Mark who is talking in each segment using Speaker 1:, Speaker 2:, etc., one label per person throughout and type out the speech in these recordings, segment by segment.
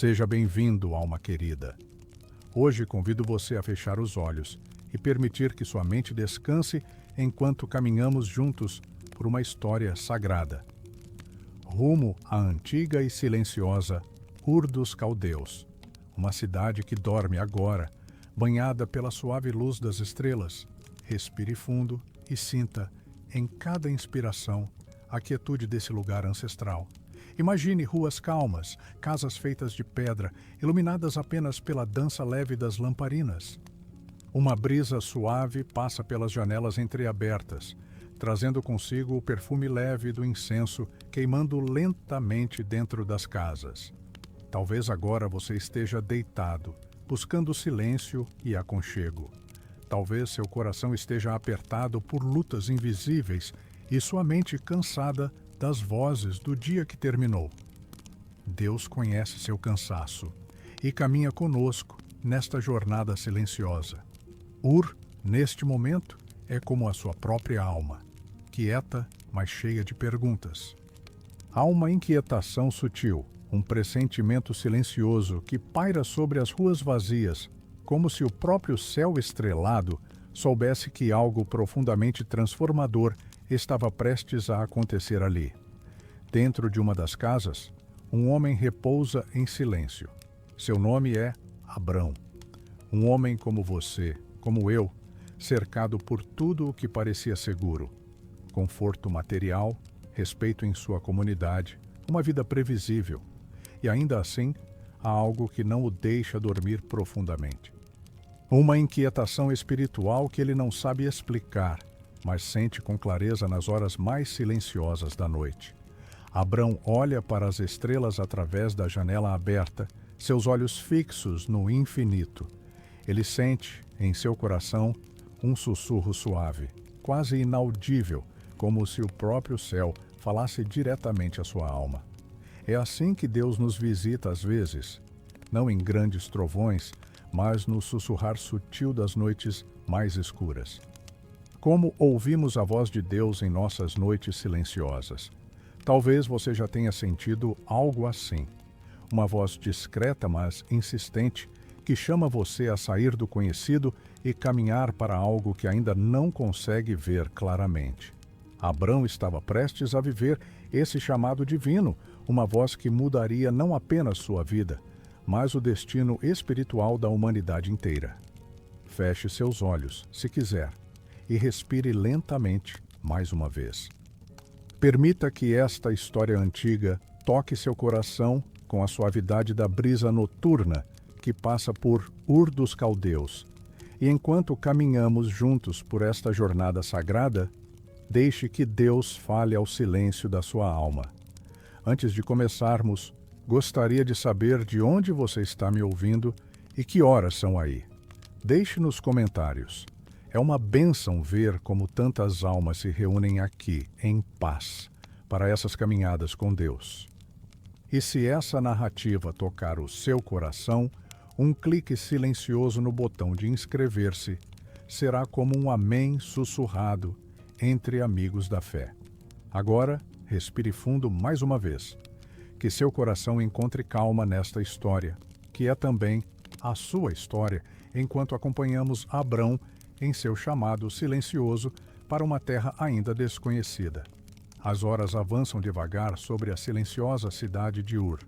Speaker 1: Seja bem-vindo, alma querida. Hoje convido você a fechar os olhos e permitir que sua mente descanse enquanto caminhamos juntos por uma história sagrada. Rumo à antiga e silenciosa Ur dos Caldeus, uma cidade que dorme agora, banhada pela suave luz das estrelas. Respire fundo e sinta, em cada inspiração, a quietude desse lugar ancestral. Imagine ruas calmas, casas feitas de pedra, iluminadas apenas pela dança leve das lamparinas. Uma brisa suave passa pelas janelas entreabertas, trazendo consigo o perfume leve do incenso queimando lentamente dentro das casas. Talvez agora você esteja deitado, buscando silêncio e aconchego. Talvez seu coração esteja apertado por lutas invisíveis e sua mente cansada das vozes do dia que terminou. Deus conhece seu cansaço e caminha conosco nesta jornada silenciosa. Ur, neste momento, é como a sua própria alma, quieta, mas cheia de perguntas. Há uma inquietação sutil, um pressentimento silencioso que paira sobre as ruas vazias, como se o próprio céu estrelado soubesse que algo profundamente transformador estava prestes a acontecer ali. Dentro de uma das casas, um homem repousa em silêncio. Seu nome é Abrão. Um homem como você, como eu, cercado por tudo o que parecia seguro. Conforto material, respeito em sua comunidade, uma vida previsível. E ainda assim, há algo que não o deixa dormir profundamente. Uma inquietação espiritual que ele não sabe explicar, mas sente com clareza nas horas mais silenciosas da noite. Abrão olha para as estrelas através da janela aberta, seus olhos fixos no infinito. Ele sente, em seu coração, um sussurro suave, quase inaudível, como se o próprio céu falasse diretamente à sua alma. É assim que Deus nos visita às vezes, não em grandes trovões, mas no sussurrar sutil das noites mais escuras. Como ouvimos a voz de Deus em nossas noites silenciosas? Talvez você já tenha sentido algo assim. Uma voz discreta, mas insistente, que chama você a sair do conhecido e caminhar para algo que ainda não consegue ver claramente. Abrão estava prestes a viver esse chamado divino, uma voz que mudaria não apenas sua vida, mas o destino espiritual da humanidade inteira. Feche seus olhos, se quiser, e respire lentamente mais uma vez. Permita que esta história antiga toque seu coração com a suavidade da brisa noturna que passa por Ur dos Caldeus. E enquanto caminhamos juntos por esta jornada sagrada, deixe que Deus fale ao silêncio da sua alma. Antes de começarmos, gostaria de saber de onde você está me ouvindo e que horas são aí. Deixe nos comentários. É uma bênção ver como tantas almas se reúnem aqui, em paz, para essas caminhadas com Deus. E se essa narrativa tocar o seu coração, um clique silencioso no botão de inscrever-se será como um amém sussurrado entre amigos da fé. Agora, respire fundo mais uma vez. Que seu coração encontre calma nesta história, que é também a sua história, enquanto acompanhamos Abrão em seu chamado silencioso para uma terra ainda desconhecida. As horas avançam devagar sobre a silenciosa cidade de Ur,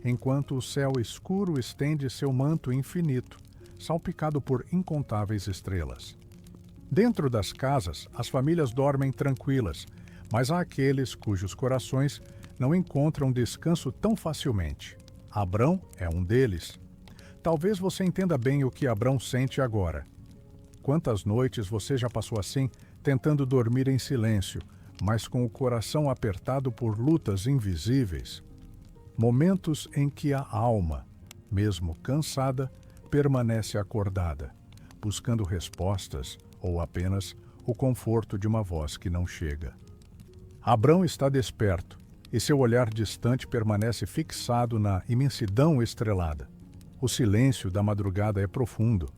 Speaker 1: enquanto o céu escuro estende seu manto infinito, salpicado por incontáveis estrelas. Dentro das casas, as famílias dormem tranquilas, mas há aqueles cujos corações não encontram descanso tão facilmente. Abrão é um deles. Talvez você entenda bem o que Abrão sente agora. Quantas noites você já passou assim, tentando dormir em silêncio, mas com o coração apertado por lutas invisíveis? Momentos em que a alma, mesmo cansada, permanece acordada, buscando respostas ou apenas o conforto de uma voz que não chega. Abrão está desperto e seu olhar distante permanece fixado na imensidão estrelada. O silêncio da madrugada é profundo,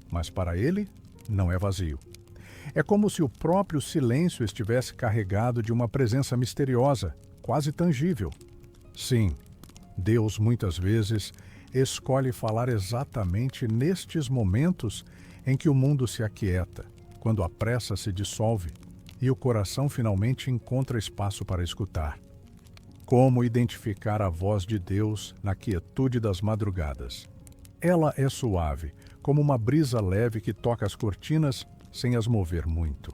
Speaker 1: mas para ele não é vazio. É como se o próprio silêncio estivesse carregado de uma presença misteriosa, quase tangível. Sim, Deus muitas vezes escolhe falar exatamente nestes momentos em que o mundo se aquieta, quando a pressa se dissolve e o coração finalmente encontra espaço para escutar. Como identificar a voz de Deus na quietude das madrugadas? Ela é suave, como uma brisa leve que toca as cortinas sem as mover muito.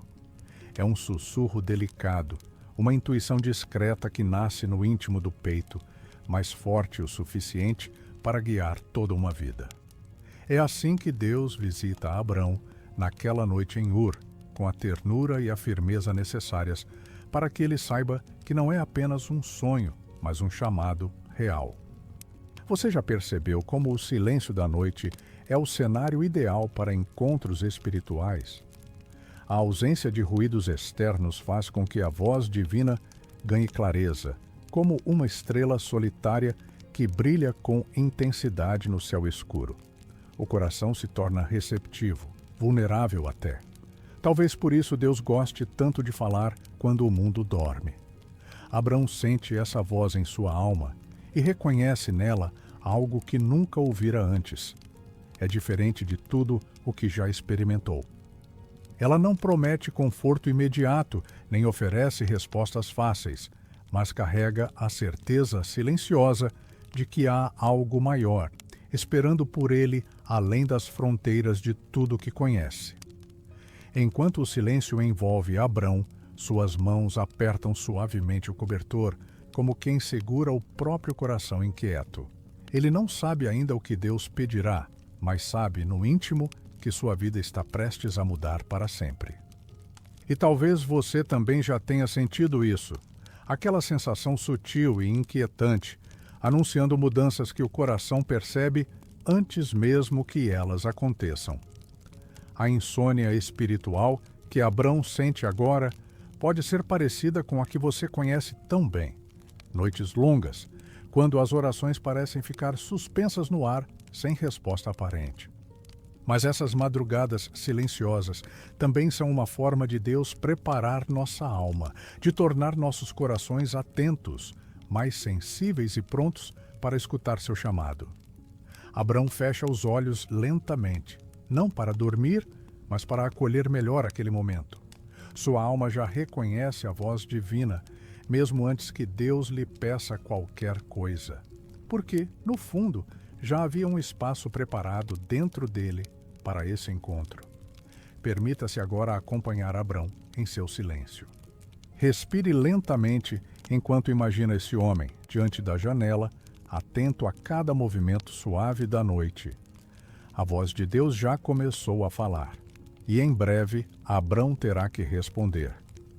Speaker 1: É um sussurro delicado, uma intuição discreta que nasce no íntimo do peito, mas forte o suficiente para guiar toda uma vida. É assim que Deus visita Abrão naquela noite em Ur, com a ternura e a firmeza necessárias para que ele saiba que não é apenas um sonho, mas um chamado real. Você já percebeu como o silêncio da noite é o cenário ideal para encontros espirituais? A ausência de ruídos externos faz com que a voz divina ganhe clareza, como uma estrela solitária que brilha com intensidade no céu escuro. O coração se torna receptivo, vulnerável até. Talvez por isso Deus goste tanto de falar quando o mundo dorme. Abrão sente essa voz em sua alma e reconhece nela algo que nunca ouvira antes. É diferente de tudo o que já experimentou. Ela não promete conforto imediato, nem oferece respostas fáceis, mas carrega a certeza silenciosa de que há algo maior, esperando por ele além das fronteiras de tudo que conhece. Enquanto o silêncio envolve Abrão, suas mãos apertam suavemente o cobertor, como quem segura o próprio coração inquieto. Ele não sabe ainda o que Deus pedirá, mas sabe no íntimo que sua vida está prestes a mudar para sempre. E talvez você também já tenha sentido isso, aquela sensação sutil e inquietante, anunciando mudanças que o coração percebe antes mesmo que elas aconteçam. A insônia espiritual que Abrão sente agora pode ser parecida com a que você conhece tão bem. Noites longas, quando as orações parecem ficar suspensas no ar, sem resposta aparente. Mas essas madrugadas silenciosas também são uma forma de Deus preparar nossa alma, de tornar nossos corações atentos, mais sensíveis e prontos para escutar seu chamado. Abrão fecha os olhos lentamente, não para dormir, mas para acolher melhor aquele momento. Sua alma já reconhece a voz divina, mesmo antes que Deus lhe peça qualquer coisa. Porque, no fundo, já havia um espaço preparado dentro dele para esse encontro. Permita-se agora acompanhar Abrão em seu silêncio. Respire lentamente enquanto imagina esse homem diante da janela, atento a cada movimento suave da noite. A voz de Deus já começou a falar, e em breve Abrão terá que responder.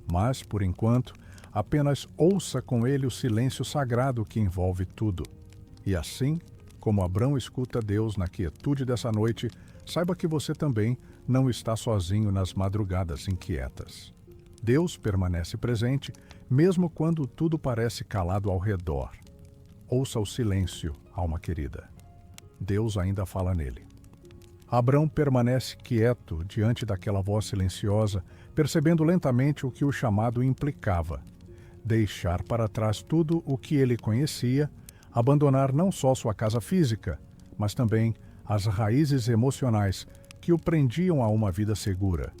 Speaker 1: Mas, por enquanto, apenas ouça com ele o silêncio sagrado que envolve tudo. E assim, como Abrão escuta Deus na quietude dessa noite, saiba que você também não está sozinho nas madrugadas inquietas. Deus permanece presente, mesmo quando tudo parece calado ao redor. Ouça o silêncio, alma querida. Deus ainda fala nele. Abrão permanece quieto diante daquela voz silenciosa, percebendo lentamente o que o chamado implicava. Deixar para trás tudo o que ele conhecia, abandonar não só sua casa física, mas também as raízes emocionais que o prendiam a uma vida segura.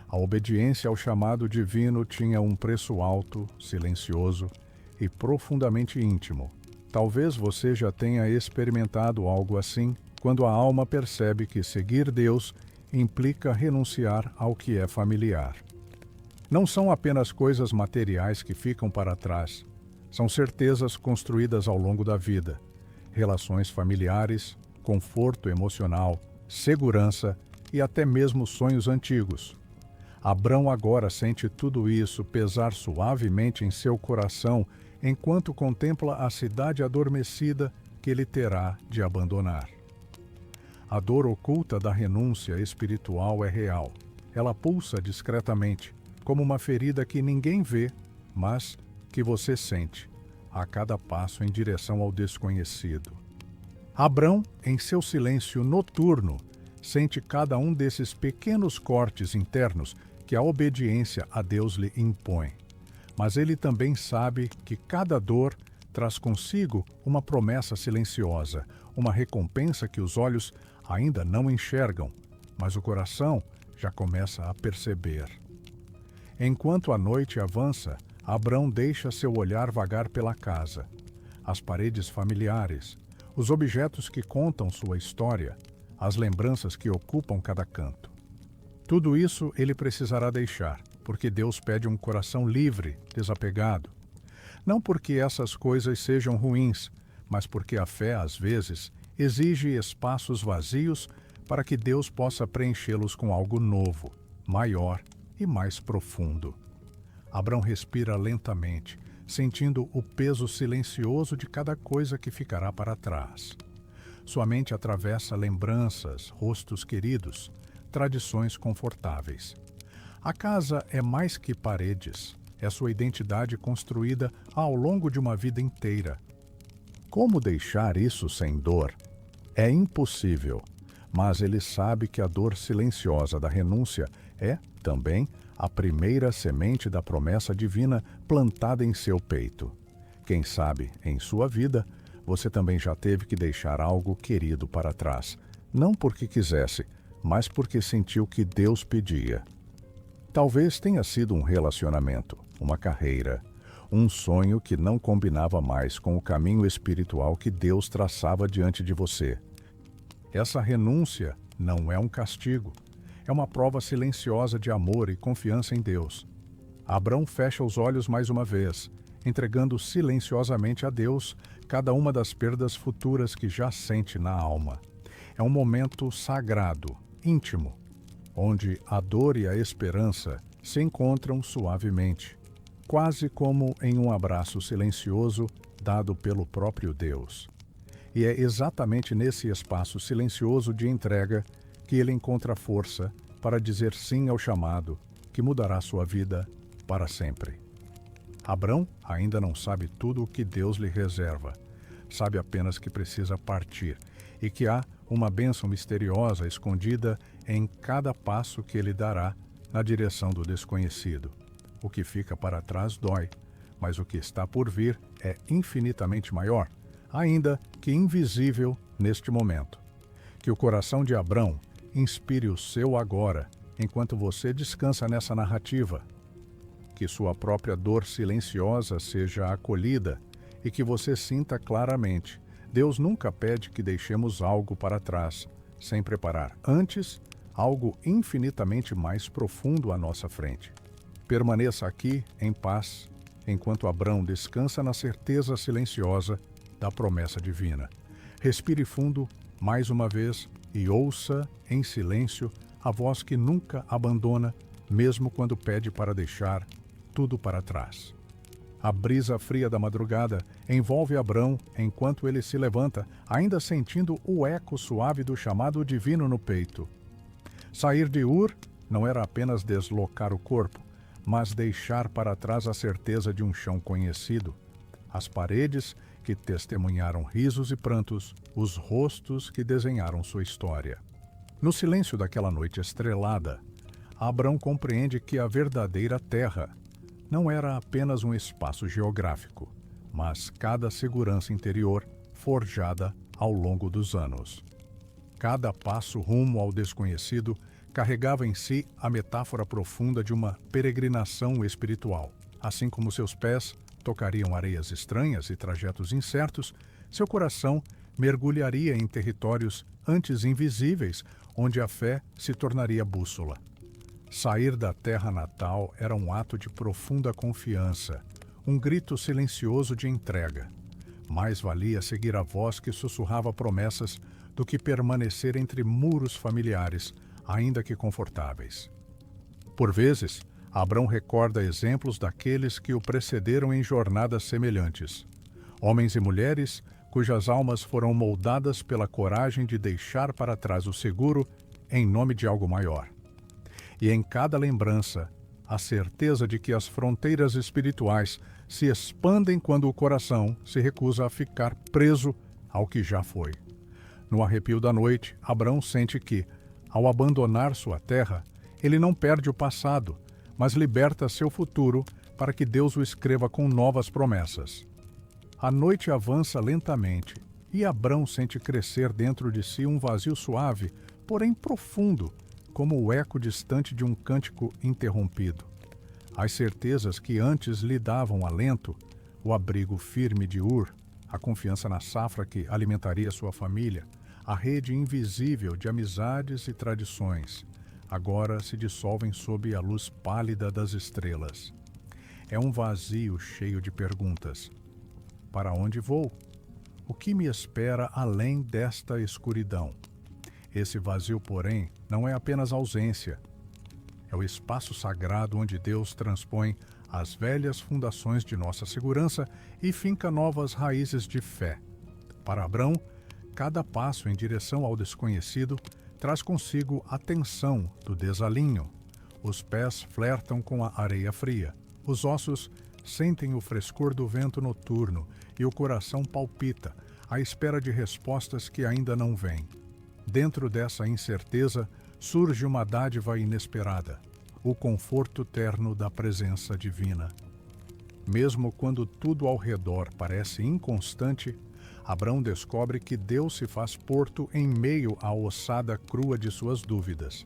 Speaker 1: A obediência ao chamado divino tinha um preço alto, silencioso e profundamente íntimo. Talvez você já tenha experimentado algo assim, quando a alma percebe que seguir Deus implica renunciar ao que é familiar. Não são apenas coisas materiais que ficam para trás, são certezas construídas ao longo da vida, relações familiares, conforto emocional, segurança e até mesmo sonhos antigos. Abrão agora sente tudo isso pesar suavemente em seu coração enquanto contempla a cidade adormecida que ele terá de abandonar. A dor oculta da renúncia espiritual é real. Ela pulsa discretamente, como uma ferida que ninguém vê, mas que você sente, a cada passo em direção ao desconhecido. Abrão, em seu silêncio noturno, sente cada um desses pequenos cortes internos que a obediência a Deus lhe impõe. Mas ele também sabe que cada dor traz consigo uma promessa silenciosa, uma recompensa que os olhos ainda não enxergam, mas o coração já começa a perceber. Enquanto a noite avança, Abrão deixa seu olhar vagar pela casa, as paredes familiares, os objetos que contam sua história, as lembranças que ocupam cada canto. Tudo isso ele precisará deixar, porque Deus pede um coração livre, desapegado. Não porque essas coisas sejam ruins, mas porque a fé, às vezes, exige espaços vazios para que Deus possa preenchê-los com algo novo, maior e mais profundo. Abrão respira lentamente, sentindo o peso silencioso de cada coisa que ficará para trás. Sua mente atravessa lembranças, rostos queridos, tradições confortáveis. A casa é mais que paredes, é sua identidade construída ao longo de uma vida inteira. Como deixar isso sem dor? É impossível, mas ele sabe que a dor silenciosa da renúncia é, também, a primeira semente da promessa divina plantada em seu peito. Quem sabe, em sua vida, você também já teve que deixar algo querido para trás, não porque quisesse, mas porque sentiu que Deus pedia. Talvez tenha sido um relacionamento, uma carreira, um sonho que não combinava mais com o caminho espiritual que Deus traçava diante de você. Essa renúncia não é um castigo, é uma prova silenciosa de amor e confiança em Deus. Abrão fecha os olhos mais uma vez, entregando silenciosamente a Deus cada uma das perdas futuras que já sente na alma. É um momento sagrado, íntimo, onde a dor e a esperança se encontram suavemente, quase como em um abraço silencioso dado pelo próprio Deus. E é exatamente nesse espaço silencioso de entrega que ele encontra força para dizer sim ao chamado que mudará sua vida para sempre. Abrão ainda não sabe tudo o que Deus lhe reserva. Sabe apenas que precisa partir e que há uma bênção misteriosa escondida em cada passo que ele dará na direção do desconhecido. O que fica para trás dói, mas o que está por vir é infinitamente maior, ainda que invisível neste momento. Que o coração de Abrão inspire o seu agora, enquanto você descansa nessa narrativa. Que sua própria dor silenciosa seja acolhida e que você sinta claramente: Deus nunca pede que deixemos algo para trás, sem preparar antes algo infinitamente mais profundo à nossa frente. Permaneça aqui em paz, enquanto Abrão descansa na certeza silenciosa da promessa divina. Respire fundo mais uma vez e ouça em silêncio a voz que nunca abandona, mesmo quando pede para deixar tudo para trás. A brisa fria da madrugada envolve Abrão enquanto ele se levanta, ainda sentindo o eco suave do chamado divino no peito. Sair de Ur não era apenas deslocar o corpo, mas deixar para trás a certeza de um chão conhecido, as paredes que testemunharam risos e prantos, os rostos que desenharam sua história. No silêncio daquela noite estrelada, Abrão compreende que a verdadeira terra não era apenas um espaço geográfico, mas cada segurança interior forjada ao longo dos anos. Cada passo rumo ao desconhecido carregava em si a metáfora profunda de uma peregrinação espiritual. Assim como seus pés tocariam areias estranhas e trajetos incertos, seu coração mergulharia em territórios antes invisíveis, onde a fé se tornaria bússola. Sair da terra natal era um ato de profunda confiança, um grito silencioso de entrega. Mais valia seguir a voz que sussurrava promessas do que permanecer entre muros familiares, ainda que confortáveis. Por vezes, Abrão recorda exemplos daqueles que o precederam em jornadas semelhantes. Homens e mulheres cujas almas foram moldadas pela coragem de deixar para trás o seguro em nome de algo maior. E em cada lembrança, a certeza de que as fronteiras espirituais se expandem quando o coração se recusa a ficar preso ao que já foi. No arrepio da noite, Abrão sente que, ao abandonar sua terra, ele não perde o passado, mas liberta seu futuro para que Deus o escreva com novas promessas. A noite avança lentamente, e Abrão sente crescer dentro de si um vazio suave, porém profundo, como o eco distante de um cântico interrompido. As certezas que antes lhe davam alento, o abrigo firme de Ur, a confiança na safra que alimentaria sua família, a rede invisível de amizades e tradições, agora se dissolvem sob a luz pálida das estrelas. É um vazio cheio de perguntas. Para onde vou? O que me espera além desta escuridão? Esse vazio, porém, não é apenas ausência. É o espaço sagrado onde Deus transpõe as velhas fundações de nossa segurança e finca novas raízes de fé. Para Abrão, cada passo em direção ao desconhecido traz consigo a tensão do desalinho. Os pés flertam com a areia fria. Os ossos sentem o frescor do vento noturno e o coração palpita, à espera de respostas que ainda não vêm. Dentro dessa incerteza surge uma dádiva inesperada, o conforto terno da presença divina. Mesmo quando tudo ao redor parece inconstante, Abrão descobre que Deus se faz porto em meio à ossada crua de suas dúvidas.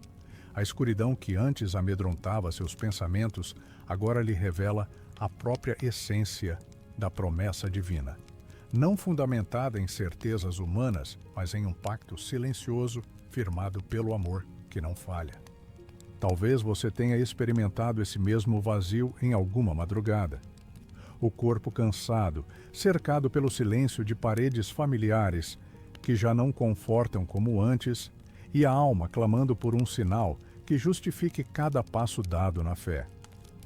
Speaker 1: A escuridão que antes amedrontava seus pensamentos agora lhe revela a própria essência da promessa divina. Não fundamentada em certezas humanas, mas em um pacto silencioso firmado pelo amor que não falha. Talvez você tenha experimentado esse mesmo vazio em alguma madrugada. O corpo cansado, cercado pelo silêncio de paredes familiares que já não confortam como antes, e a alma clamando por um sinal que justifique cada passo dado na fé.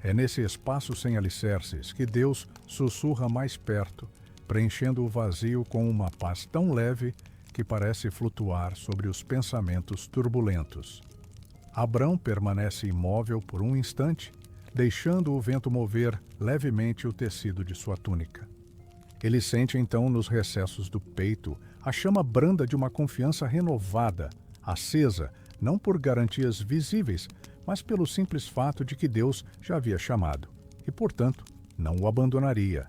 Speaker 1: É nesse espaço sem alicerces que Deus sussurra mais perto, preenchendo o vazio com uma paz tão leve que parece flutuar sobre os pensamentos turbulentos. Abrão permanece imóvel por um instante, deixando o vento mover levemente o tecido de sua túnica. Ele sente então nos recessos do peito a chama branda de uma confiança renovada, acesa não por garantias visíveis, mas pelo simples fato de que Deus já havia chamado e, portanto, não o abandonaria.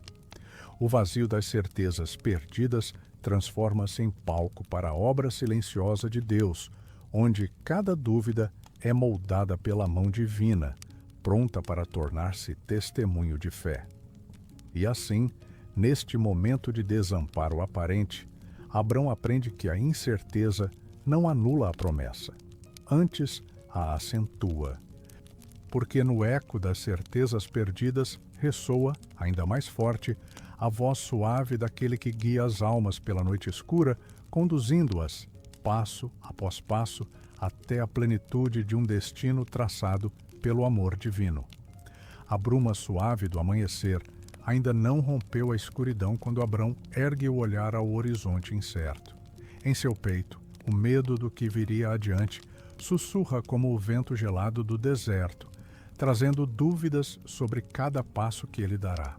Speaker 1: O vazio das certezas perdidas transforma-se em palco para a obra silenciosa de Deus, onde cada dúvida é moldada pela mão divina, pronta para tornar-se testemunho de fé. E assim, neste momento de desamparo aparente, Abrão aprende que a incerteza não anula a promessa, antes a acentua. Porque no eco das certezas perdidas ressoa, ainda mais forte, a voz suave daquele que guia as almas pela noite escura, conduzindo-as, passo após passo, até a plenitude de um destino traçado pelo amor divino. A bruma suave do amanhecer ainda não rompeu a escuridão quando Abrão ergue o olhar ao horizonte incerto. Em seu peito, o medo do que viria adiante sussurra como o vento gelado do deserto, trazendo dúvidas sobre cada passo que ele dará.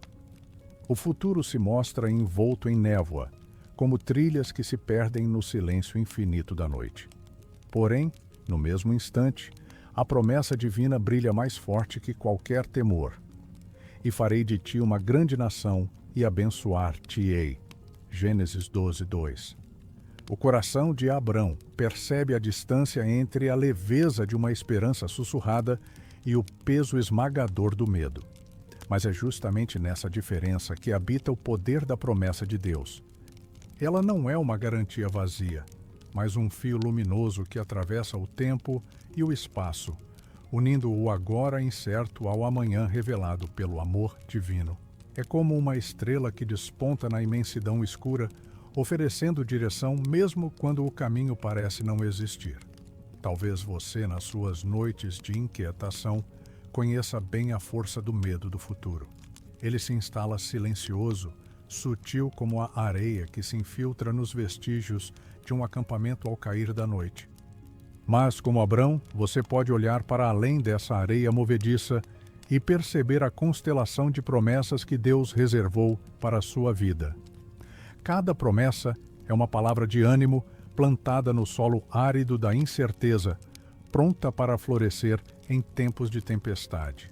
Speaker 1: O futuro se mostra envolto em névoa, como trilhas que se perdem no silêncio infinito da noite. Porém, no mesmo instante, a promessa divina brilha mais forte que qualquer temor. E farei de ti uma grande nação e abençoar-te-ei. Gênesis 12:2. O coração de Abrão percebe a distância entre a leveza de uma esperança sussurrada e o peso esmagador do medo. Mas é justamente nessa diferença que habita o poder da promessa de Deus. Ela não é uma garantia vazia, mas um fio luminoso que atravessa o tempo e o espaço, unindo o agora incerto ao amanhã revelado pelo amor divino. É como uma estrela que desponta na imensidão escura, oferecendo direção mesmo quando o caminho parece não existir. Talvez você, nas suas noites de inquietação, conheça bem a força do medo do futuro. Ele se instala silencioso, sutil como a areia que se infiltra nos vestígios de um acampamento ao cair da noite. Mas, como Abrão, você pode olhar para além dessa areia movediça e perceber a constelação de promessas que Deus reservou para a sua vida. Cada promessa é uma palavra de ânimo plantada no solo árido da incerteza, pronta para florescer em tempos de tempestade.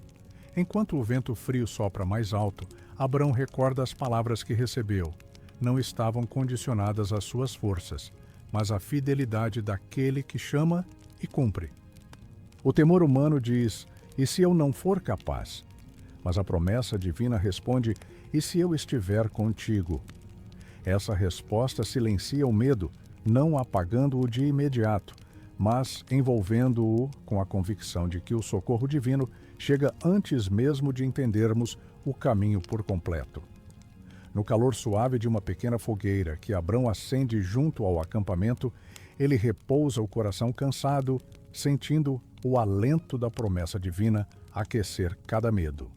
Speaker 1: Enquanto o vento frio sopra mais alto, Abrão recorda as palavras que recebeu. Não estavam condicionadas às suas forças, mas à fidelidade daquele que chama e cumpre. O temor humano diz: e se eu não for capaz? Mas a promessa divina responde: e se eu estiver contigo? Essa resposta silencia o medo, não apagando-o de imediato, mas envolvendo-o com a convicção de que o socorro divino chega antes mesmo de entendermos o caminho por completo. No calor suave de uma pequena fogueira que Abrão acende junto ao acampamento, ele repousa o coração cansado, sentindo o alento da promessa divina aquecer cada medo.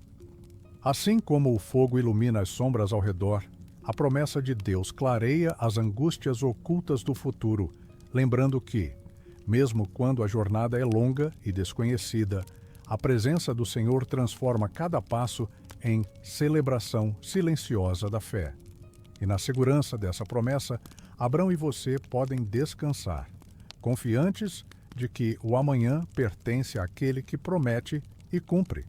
Speaker 1: Assim como o fogo ilumina as sombras ao redor, a promessa de Deus clareia as angústias ocultas do futuro, lembrando que, mesmo quando a jornada é longa e desconhecida, a presença do Senhor transforma cada passo em celebração silenciosa da fé. E na segurança dessa promessa, Abrão e você podem descansar, confiantes de que o amanhã pertence àquele que promete e cumpre.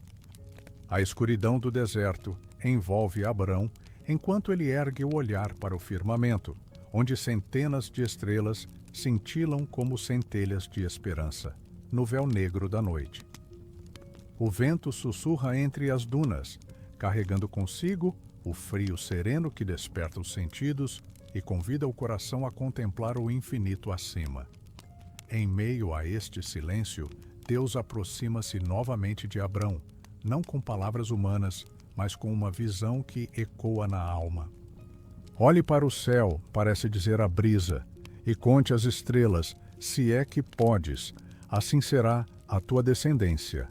Speaker 1: A escuridão do deserto envolve Abrão enquanto ele ergue o olhar para o firmamento, onde centenas de estrelas cintilam como centelhas de esperança, no véu negro da noite. O vento sussurra entre as dunas, carregando consigo o frio sereno que desperta os sentidos e convida o coração a contemplar o infinito acima. Em meio a este silêncio, Deus aproxima-se novamente de Abrão, não com palavras humanas, mas com uma visão que ecoa na alma. Olhe para o céu, parece dizer a brisa, e conte as estrelas, se é que podes, assim será a tua descendência.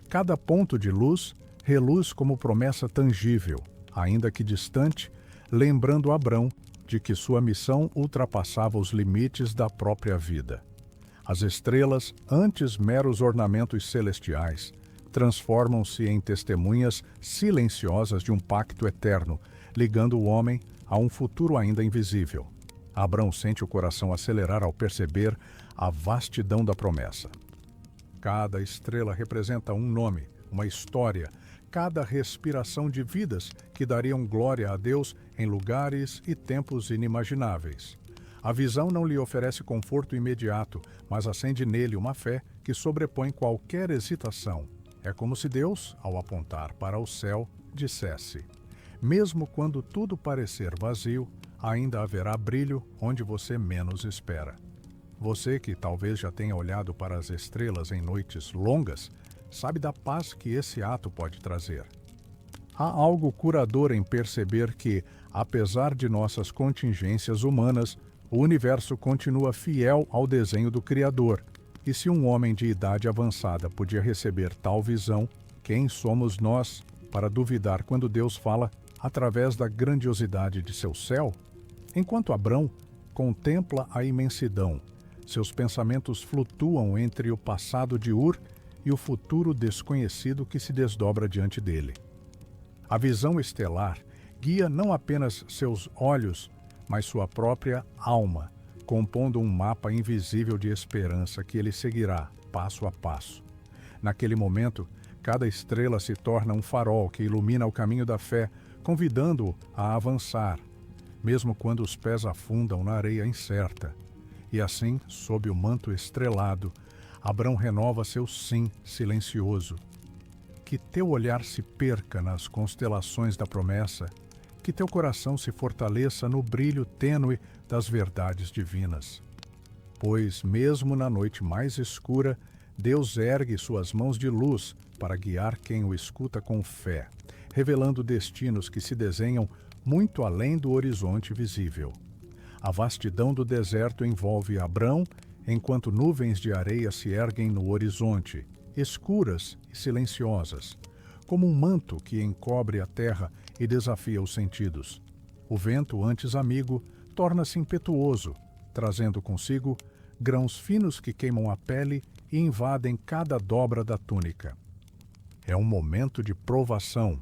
Speaker 1: Cada ponto de luz reluz como promessa tangível, ainda que distante, lembrando Abrão de que sua missão ultrapassava os limites da própria vida. As estrelas, antes meros ornamentos celestiais, transformam-se em testemunhas silenciosas de um pacto eterno, ligando o homem a um futuro ainda invisível. Abrão sente o coração acelerar ao perceber a vastidão da promessa. Cada estrela representa um nome, uma história, cada respiração de vidas que dariam glória a Deus em lugares e tempos inimagináveis. A visão não lhe oferece conforto imediato, mas acende nele uma fé que sobrepõe qualquer hesitação. É como se Deus, ao apontar para o céu, dissesse: mesmo quando tudo parecer vazio, ainda haverá brilho onde você menos espera. Você que talvez já tenha olhado para as estrelas em noites longas, sabe da paz que esse ato pode trazer. Há algo curador em perceber que, apesar de nossas contingências humanas, o universo continua fiel ao desenho do Criador. E se um homem de idade avançada podia receber tal visão, quem somos nós para duvidar quando Deus fala através da grandiosidade de seu céu? Enquanto Abrão contempla a imensidão, seus pensamentos flutuam entre o passado de Ur e o futuro desconhecido que se desdobra diante dele. A visão estelar guia não apenas seus olhos, mas sua própria alma, compondo um mapa invisível de esperança que ele seguirá passo a passo. Naquele momento, cada estrela se torna um farol que ilumina o caminho da fé, convidando-o a avançar, mesmo quando os pés afundam na areia incerta. E assim, sob o manto estrelado, Abrão renova seu sim silencioso. Que teu olhar se perca nas constelações da promessa, que teu coração se fortaleça no brilho tênue das verdades divinas. Pois, mesmo na noite mais escura, Deus ergue suas mãos de luz para guiar quem o escuta com fé, revelando destinos que se desenham muito além do horizonte visível. A vastidão do deserto envolve Abrão, enquanto nuvens de areia se erguem no horizonte, escuras e silenciosas, como um manto que encobre a terra e desafia os sentidos. O vento, antes amigo, torna-se impetuoso, trazendo consigo grãos finos que queimam a pele e invadem cada dobra da túnica. É um momento de provação,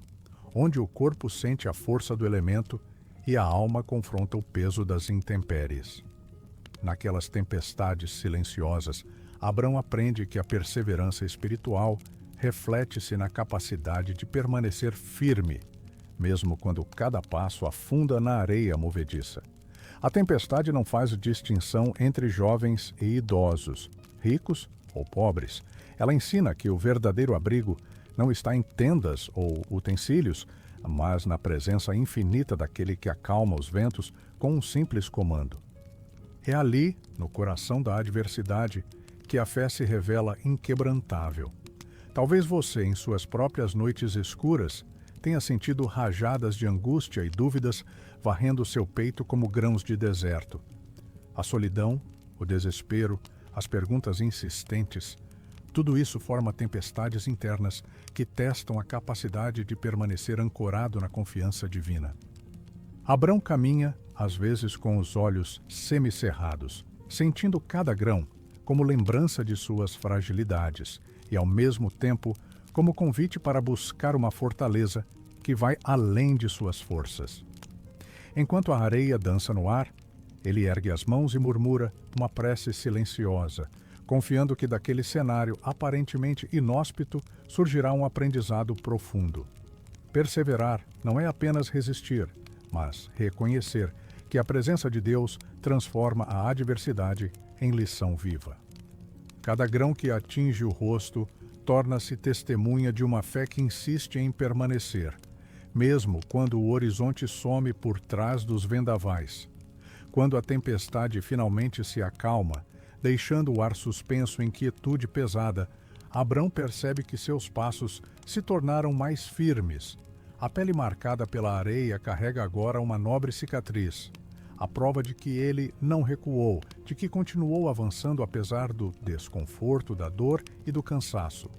Speaker 1: onde o corpo sente a força do elemento e a alma confronta o peso das intempéries. Naquelas tempestades silenciosas, Abrão aprende que a perseverança espiritual reflete-se na capacidade de permanecer firme, mesmo quando cada passo afunda na areia movediça. A tempestade não faz distinção entre jovens e idosos, ricos ou pobres. Ela ensina que o verdadeiro abrigo não está em tendas ou utensílios, mas na presença infinita daquele que acalma os ventos com um simples comando. É ali, no coração da adversidade, que a fé se revela inquebrantável. Talvez você, em suas próprias noites escuras, tenha sentido rajadas de angústia e dúvidas varrendo seu peito como grãos de deserto. A solidão, o desespero, as perguntas insistentes, tudo isso forma tempestades internas que testam a capacidade de permanecer ancorado na confiança divina. Abrão caminha, às vezes com os olhos semicerrados, sentindo cada grão como lembrança de suas fragilidades e, ao mesmo tempo, como convite para buscar uma fortaleza que vai além de suas forças. Enquanto a areia dança no ar, ele ergue as mãos e murmura uma prece silenciosa, confiando que daquele cenário aparentemente inóspito surgirá um aprendizado profundo. Perseverar não é apenas resistir, mas reconhecer que a presença de Deus transforma a adversidade em lição viva. Cada grão que atinge o rosto torna-se testemunha de uma fé que insiste em permanecer, mesmo quando o horizonte some por trás dos vendavais. Quando a tempestade finalmente se acalma, deixando o ar suspenso em quietude pesada, Abrão percebe que seus passos se tornaram mais firmes. A pele marcada pela areia carrega agora uma nobre cicatriz, a prova de que ele não recuou, de que continuou avançando apesar do desconforto, da dor e do cansaço.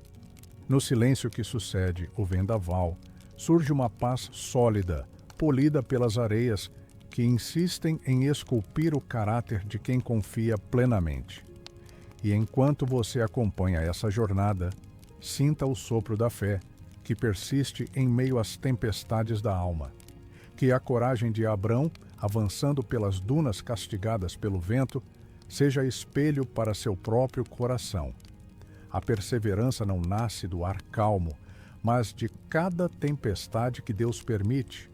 Speaker 1: No silêncio que sucede o vendaval, surge uma paz sólida, polida pelas areias, que insistem em esculpir o caráter de quem confia plenamente. E enquanto você acompanha essa jornada, sinta o sopro da fé, que persiste em meio às tempestades da alma. Que a coragem de Abrão, avançando pelas dunas castigadas pelo vento, seja espelho para seu próprio coração. A perseverança não nasce do ar calmo, mas de cada tempestade que Deus permite,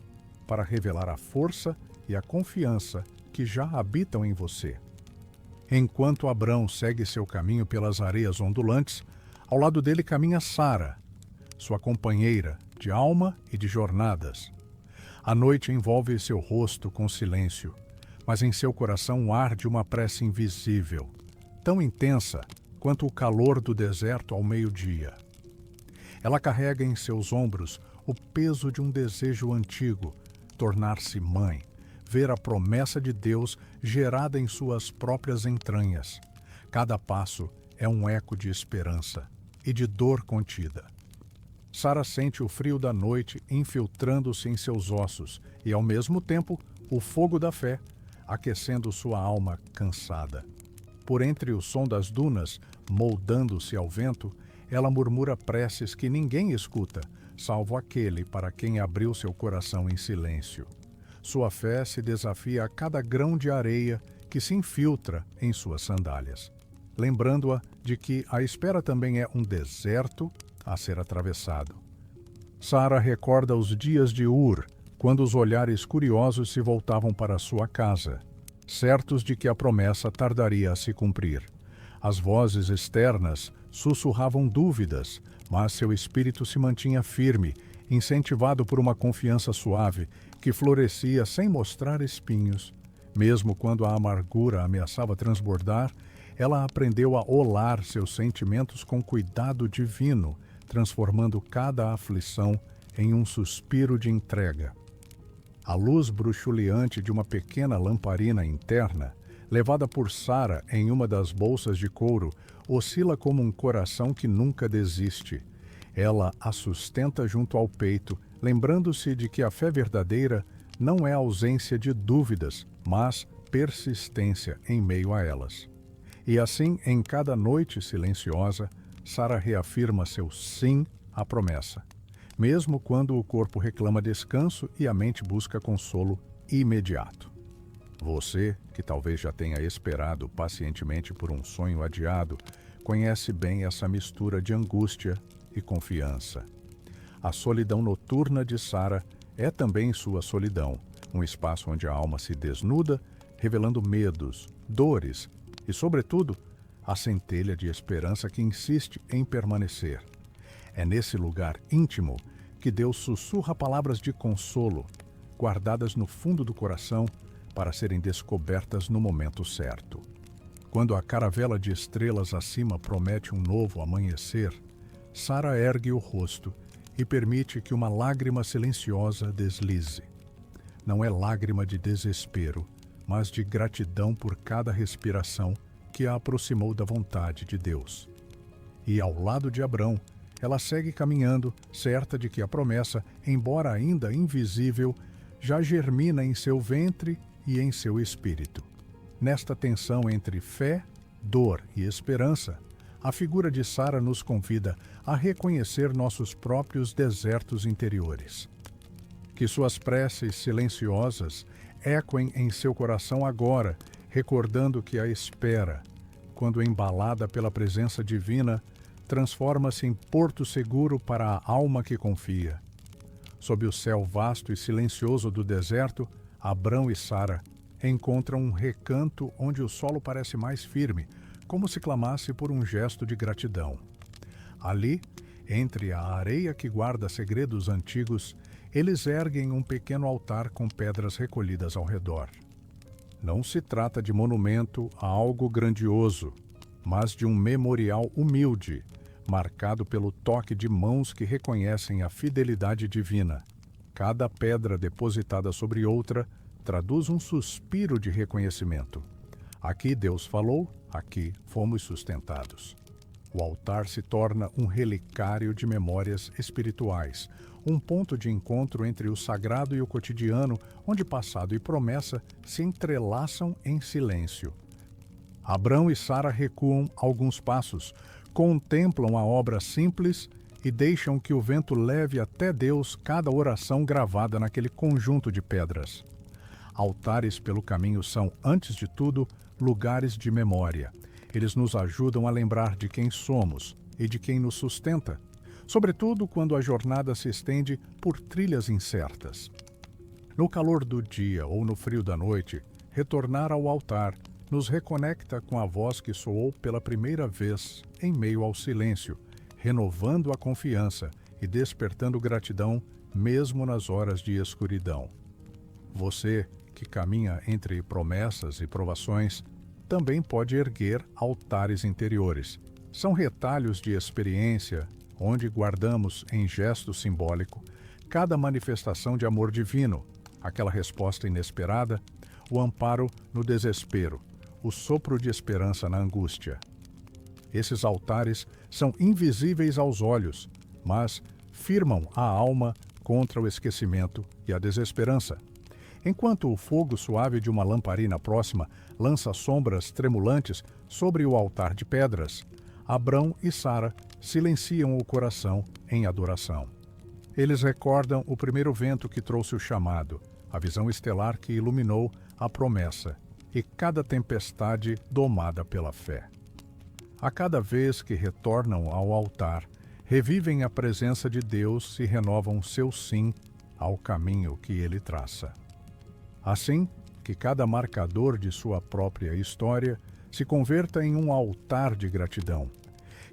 Speaker 1: para revelar a força e a confiança que já habitam em você. Enquanto Abrão segue seu caminho pelas areias ondulantes, ao lado dele caminha Sara, sua companheira de alma e de jornadas. A noite envolve seu rosto com silêncio, mas em seu coração arde uma prece invisível, tão intensa quanto o calor do deserto ao meio-dia. Ela carrega em seus ombros o peso de um desejo antigo, tornar-se mãe, ver a promessa de Deus gerada em suas próprias entranhas. Cada passo é um eco de esperança e de dor contida. Sara sente o frio da noite infiltrando-se em seus ossos e, ao mesmo tempo, o fogo da fé aquecendo sua alma cansada. Por entre o som das dunas, moldando-se ao vento, ela murmura preces que ninguém escuta, salvo aquele para quem abriu seu coração em silêncio. Sua fé se desafia a cada grão de areia que se infiltra em suas sandálias, lembrando-a de que a espera também é um deserto a ser atravessado. Sara recorda os dias de Ur, quando os olhares curiosos se voltavam para sua casa, certos de que a promessa tardaria a se cumprir. As vozes externas sussurravam dúvidas, mas seu espírito se mantinha firme, incentivado por uma confiança suave que florescia sem mostrar espinhos. Mesmo quando a amargura ameaçava transbordar, ela aprendeu a olar seus sentimentos com cuidado divino, transformando cada aflição em um suspiro de entrega. A luz bruxuleante de uma pequena lamparina interna, levada por Sara em uma das bolsas de couro, oscila como um coração que nunca desiste. Ela a sustenta junto ao peito, lembrando-se de que a fé verdadeira não é ausência de dúvidas, mas persistência em meio a elas. E assim, em cada noite silenciosa, Sara reafirma seu sim à promessa, mesmo quando o corpo reclama descanso e a mente busca consolo imediato. Você, que talvez já tenha esperado pacientemente por um sonho adiado, conhece bem essa mistura de angústia e confiança. A solidão noturna de Sara É também sua solidão, um espaço onde a alma se desnuda, revelando medos, dores e, sobretudo, a centelha de esperança que insiste em permanecer. É nesse lugar íntimo que Deus sussurra palavras de consolo, guardadas no fundo do coração para serem descobertas no momento certo. Quando a caravela de estrelas acima promete um novo amanhecer, Sara ergue o rosto e permite que uma lágrima silenciosa deslize. Não é lágrima de desespero, mas de gratidão por cada respiração que a aproximou da vontade de Deus. E ao lado de Abrão, ela segue caminhando, certa de que a promessa, embora ainda invisível, já germina em seu ventre e em seu espírito. Nesta tensão entre fé, dor e esperança, a figura de Sara nos convida a reconhecer nossos próprios desertos interiores. Que suas preces silenciosas ecoem em seu coração agora, recordando que a espera, quando embalada pela presença divina, transforma-se em porto seguro para a alma que confia. Sob o céu vasto e silencioso do deserto, Abrão e Sara encontram um recanto onde o solo parece mais firme, como se clamasse por um gesto de gratidão. Ali, entre a areia que guarda segredos antigos, eles erguem um pequeno altar com pedras recolhidas ao redor. Não se trata de monumento a algo grandioso, mas de um memorial humilde, marcado pelo toque de mãos que reconhecem a fidelidade divina. Cada pedra depositada sobre outra traduz um suspiro de reconhecimento. Aqui Deus falou, aqui fomos sustentados. O altar se torna um relicário de memórias espirituais, um ponto de encontro entre o sagrado e o cotidiano, onde passado e promessa se entrelaçam em silêncio. Abrão e Sara recuam alguns passos, contemplam a obra simples e deixam que o vento leve até Deus cada oração gravada naquele conjunto de pedras. Altares pelo caminho são, antes de tudo, lugares de memória. Eles nos ajudam a lembrar de quem somos e de quem nos sustenta, sobretudo quando a jornada se estende por trilhas incertas. No calor do dia ou no frio da noite, retornar ao altar nos reconecta com a voz que soou pela primeira vez em meio ao silêncio, renovando a confiança e despertando gratidão mesmo nas horas de escuridão. Você, que caminha entre promessas e provações, também pode erguer altares interiores. São retalhos de experiência onde guardamos em gesto simbólico cada manifestação de amor divino, aquela resposta inesperada, o amparo no desespero, o sopro de esperança na angústia. Esses altares são invisíveis aos olhos, mas firmam a alma contra o esquecimento e a desesperança. Enquanto o fogo suave de uma lamparina próxima lança sombras tremulantes sobre o altar de pedras, Abrão e Sara silenciam o coração em adoração. Eles recordam o primeiro vento que trouxe o chamado, a visão estelar que iluminou a promessa, e cada tempestade domada pela fé. A cada vez que retornam ao altar, revivem a presença de Deus e renovam seu sim ao caminho que ele traça. Assim, que cada marcador de sua própria história se converta em um altar de gratidão.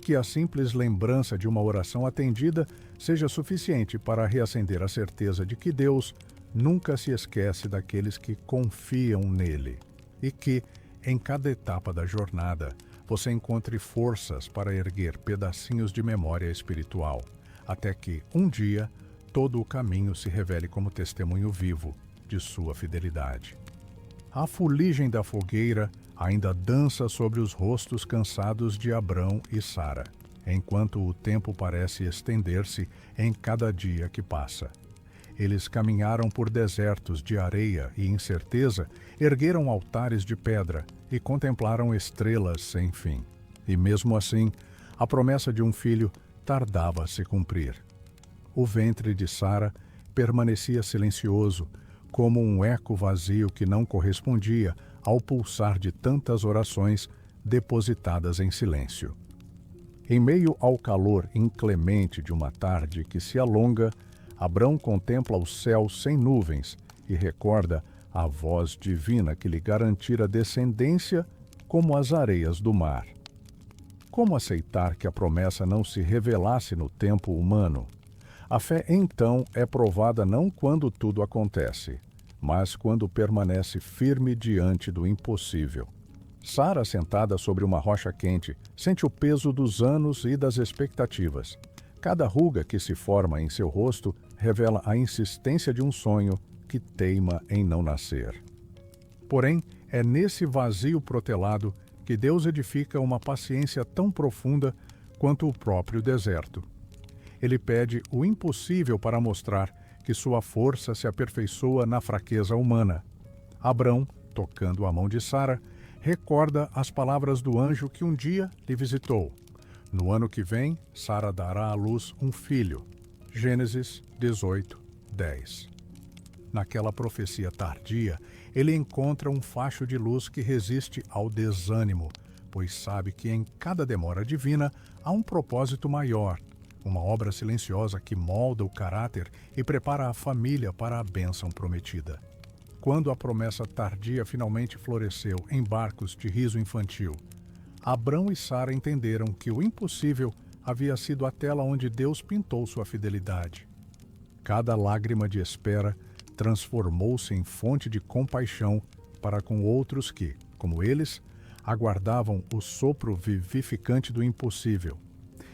Speaker 1: Que a simples lembrança de uma oração atendida seja suficiente para reacender a certeza de que Deus nunca se esquece daqueles que confiam nele. E que, em cada etapa da jornada, você encontre forças para erguer pedacinhos de memória espiritual, até que, um dia, todo o caminho se revele como testemunho vivo de sua fidelidade. A fuligem da fogueira ainda dança sobre os rostos cansados de Abrão e Sara, enquanto o tempo parece estender-se em cada dia que passa. Eles caminharam por desertos de areia e incerteza, ergueram altares de pedra e contemplaram estrelas sem fim. E mesmo assim, a promessa de um filho tardava a se cumprir. O ventre de Sara permanecia silencioso, como um eco vazio que não correspondia ao pulsar de tantas orações depositadas em silêncio. Em meio ao calor inclemente de uma tarde que se alonga, Abrão contempla o céu sem nuvens e recorda a voz divina que lhe garantira descendência como as areias do mar. Como aceitar que a promessa não se revelasse no tempo humano? A fé, então, é provada não quando tudo acontece, mas quando permanece firme diante do impossível. Sara, sentada sobre uma rocha quente, sente o peso dos anos e das expectativas. Cada ruga que se forma em seu rosto revela a insistência de um sonho que teima em não nascer. Porém, é nesse vazio protelado que Deus edifica uma paciência tão profunda quanto o próprio deserto. Ele pede o impossível para mostrar que sua força se aperfeiçoa na fraqueza humana. Abrão, tocando a mão de Sara, recorda as palavras do anjo que um dia lhe visitou. No ano que vem, Sara dará à luz um filho. Gênesis 18, 10. Naquela profecia tardia, ele encontra um facho de luz que resiste ao desânimo, pois sabe que em cada demora divina há um propósito maior, uma obra silenciosa que molda o caráter e prepara a família para a bênção prometida. Quando a promessa tardia finalmente floresceu em barcos de riso infantil, Abrão e Sara entenderam que o impossível havia sido a tela onde Deus pintou sua fidelidade. Cada lágrima de espera transformou-se em fonte de compaixão para com outros que, como eles, aguardavam o sopro vivificante do impossível.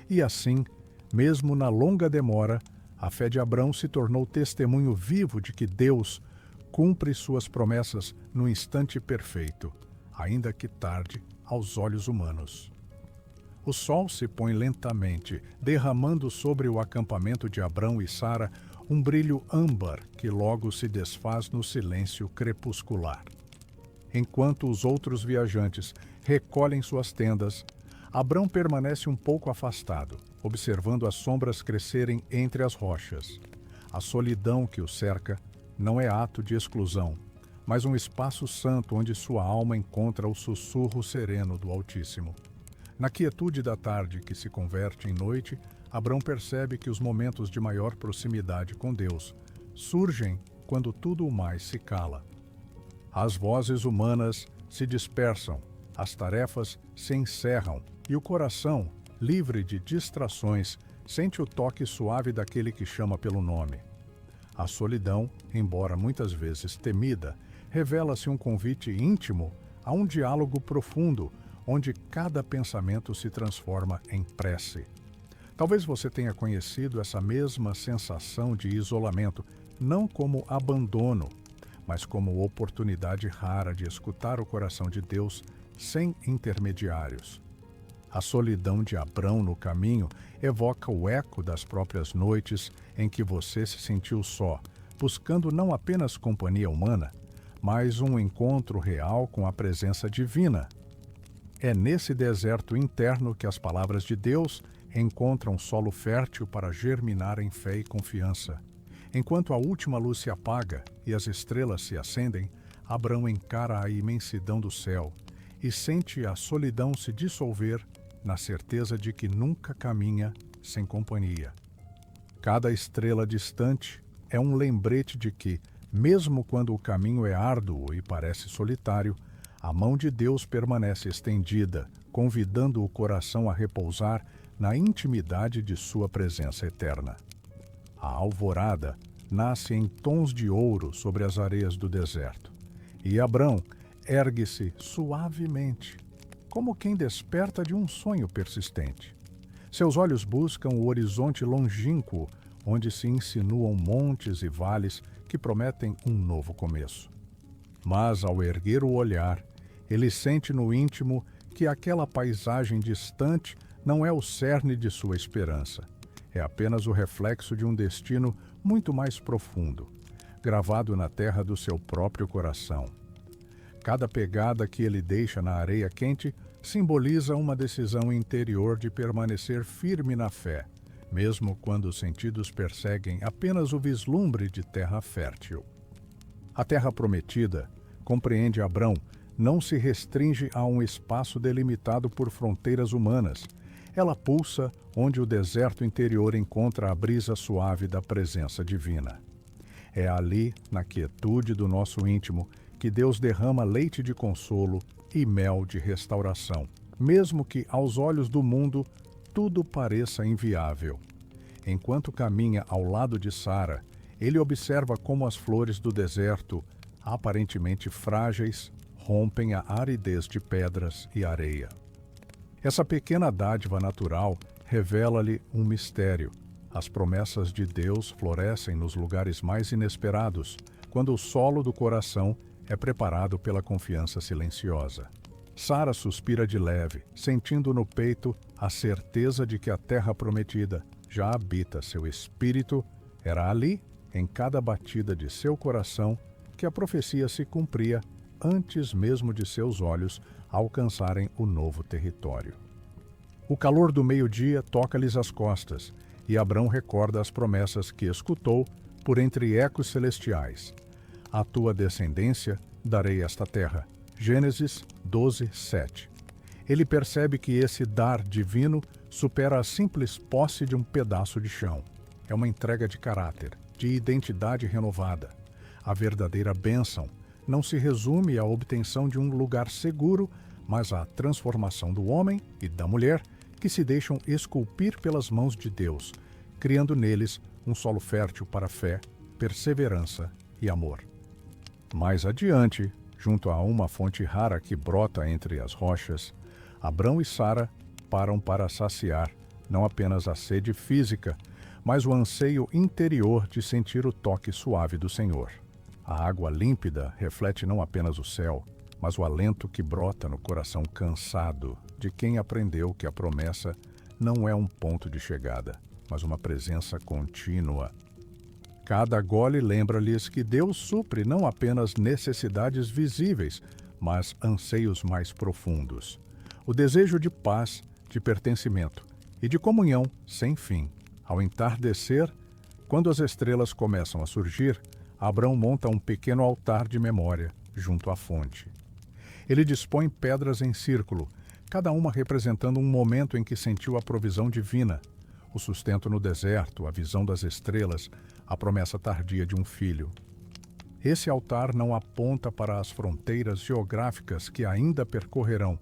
Speaker 1: E assim, mesmo na longa demora, a fé de Abrão se tornou testemunho vivo de que Deus cumpre suas promessas no instante perfeito, ainda que tarde aos olhos humanos. O sol se põe lentamente, derramando sobre o acampamento de Abrão e Sara um brilho âmbar que logo se desfaz no silêncio crepuscular. Enquanto os outros viajantes recolhem suas tendas, Abrão permanece um pouco afastado, observando as sombras crescerem entre as rochas. A solidão que o cerca não é ato de exclusão, mas um espaço santo onde sua alma encontra o sussurro sereno do Altíssimo. Na quietude da tarde que se converte em noite, Abrão percebe que os momentos de maior proximidade com Deus surgem quando tudo o mais se cala. As vozes humanas se dispersam, as tarefas se encerram e o coração, livre de distrações, sente o toque suave daquele que chama pelo nome. A solidão, embora muitas vezes temida, revela-se um convite íntimo a um diálogo profundo, onde cada pensamento se transforma em prece. Talvez você tenha conhecido essa mesma sensação de isolamento, não como abandono, mas como oportunidade rara de escutar o coração de Deus sem intermediários. A solidão de Abrão no caminho evoca o eco das próprias noites em que você se sentiu só, buscando não apenas companhia humana, mas um encontro real com a presença divina. É nesse deserto interno que as palavras de Deus encontram solo fértil para germinar em fé e confiança. Enquanto a última luz se apaga e as estrelas se acendem, Abrão encara a imensidão do céu e sente a solidão se dissolver na certeza de que nunca caminha sem companhia. Cada estrela distante é um lembrete de que, mesmo quando o caminho é árduo e parece solitário, a mão de Deus permanece estendida, convidando o coração a repousar na intimidade de sua presença eterna. A alvorada nasce em tons de ouro sobre as areias do deserto, e Abrão ergue-se suavemente, como quem desperta de um sonho persistente. Seus olhos buscam o horizonte longínquo, onde se insinuam montes e vales que prometem um novo começo. Mas, ao erguer o olhar, ele sente no íntimo que aquela paisagem distante não é o cerne de sua esperança. É apenas o reflexo de um destino muito mais profundo, gravado na terra do seu próprio coração. Cada pegada que ele deixa na areia quente simboliza uma decisão interior de permanecer firme na fé, mesmo quando os sentidos perseguem apenas o vislumbre de terra fértil. A terra prometida, compreende Abrão, não se restringe a um espaço delimitado por fronteiras humanas. Ela pulsa onde o deserto interior encontra a brisa suave da presença divina. É ali, na quietude do nosso íntimo, que Deus derrama leite de consolo e mel de restauração, mesmo que, aos olhos do mundo, tudo pareça inviável. Enquanto caminha ao lado de Sara, ele observa como as flores do deserto, aparentemente frágeis, rompem a aridez de pedras e areia. Essa pequena dádiva natural revela-lhe um mistério. As promessas de Deus florescem nos lugares mais inesperados, quando o solo do coração é preparado pela confiança silenciosa. Sara suspira de leve, sentindo no peito a certeza de que a terra prometida já habita seu espírito. Era ali, em cada batida de seu coração, que a profecia se cumpria antes mesmo de seus olhos alcançarem o novo território. O calor do meio-dia toca-lhes as costas, e Abrão recorda as promessas que escutou por entre ecos celestiais. À tua descendência darei esta terra. Gênesis 12, 7. Ele percebe que esse dar divino supera a simples posse de um pedaço de chão. É uma entrega de caráter, de identidade renovada. A verdadeira bênção não se resume à obtenção de um lugar seguro, mas à transformação do homem e da mulher que se deixam esculpir pelas mãos de Deus, criando neles um solo fértil para fé, perseverança e amor. Mais adiante, junto a uma fonte rara que brota entre as rochas, Abrão e Sara param para saciar não apenas a sede física, mas o anseio interior de sentir o toque suave do Senhor. A água límpida reflete não apenas o céu, mas o alento que brota no coração cansado de quem aprendeu que a promessa não é um ponto de chegada, mas uma presença contínua. Cada gole lembra-lhes que Deus supre não apenas necessidades visíveis, mas anseios mais profundos. O desejo de paz, de pertencimento e de comunhão sem fim. Ao entardecer, quando as estrelas começam a surgir, Abrão monta um pequeno altar de memória junto à fonte. Ele dispõe pedras em círculo, cada uma representando um momento em que sentiu a provisão divina, o sustento no deserto, a visão das estrelas, a promessa tardia de um filho. Esse altar não aponta para as fronteiras geográficas que ainda percorrerão,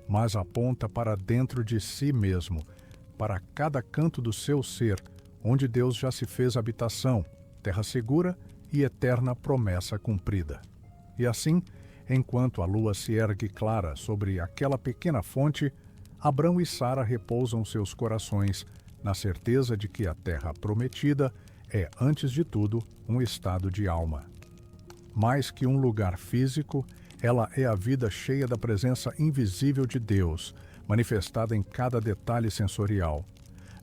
Speaker 1: mas aponta para dentro de si mesmo, para cada canto do seu ser, onde Deus já se fez habitação, terra segura e eterna promessa cumprida. E assim, enquanto a lua se ergue clara sobre aquela pequena fonte, Abrão e Sara repousam seus corações na certeza de que a terra prometida é, antes de tudo, um estado de alma. Mais que um lugar físico, ela é a vida cheia da presença invisível de Deus, manifestada em cada detalhe sensorial,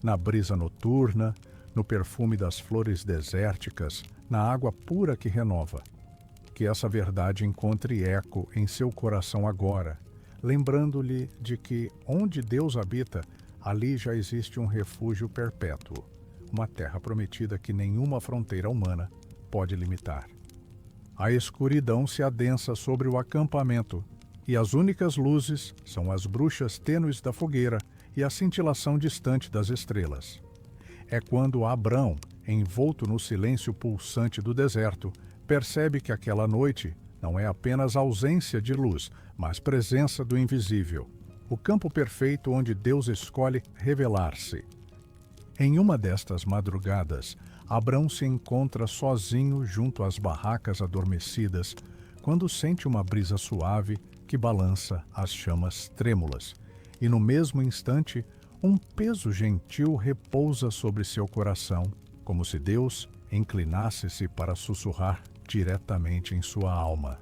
Speaker 1: na brisa noturna, no perfume das flores desérticas, na água pura que renova. Que essa verdade encontre eco em seu coração agora, lembrando-lhe de que onde Deus habita, ali já existe um refúgio perpétuo, uma terra prometida que nenhuma fronteira humana pode limitar. A escuridão se adensa sobre o acampamento, e as únicas luzes são as bruxas tênues da fogueira e a cintilação distante das estrelas. É quando Abrão, envolto no silêncio pulsante do deserto, percebe que aquela noite não é apenas ausência de luz, mas presença do invisível, o campo perfeito onde Deus escolhe revelar-se. Em uma destas madrugadas, Abrão se encontra sozinho junto às barracas adormecidas, quando sente uma brisa suave que balança as chamas trêmulas, e no mesmo instante, um peso gentil repousa sobre seu coração, como se Deus inclinasse-se para sussurrar diretamente em sua alma.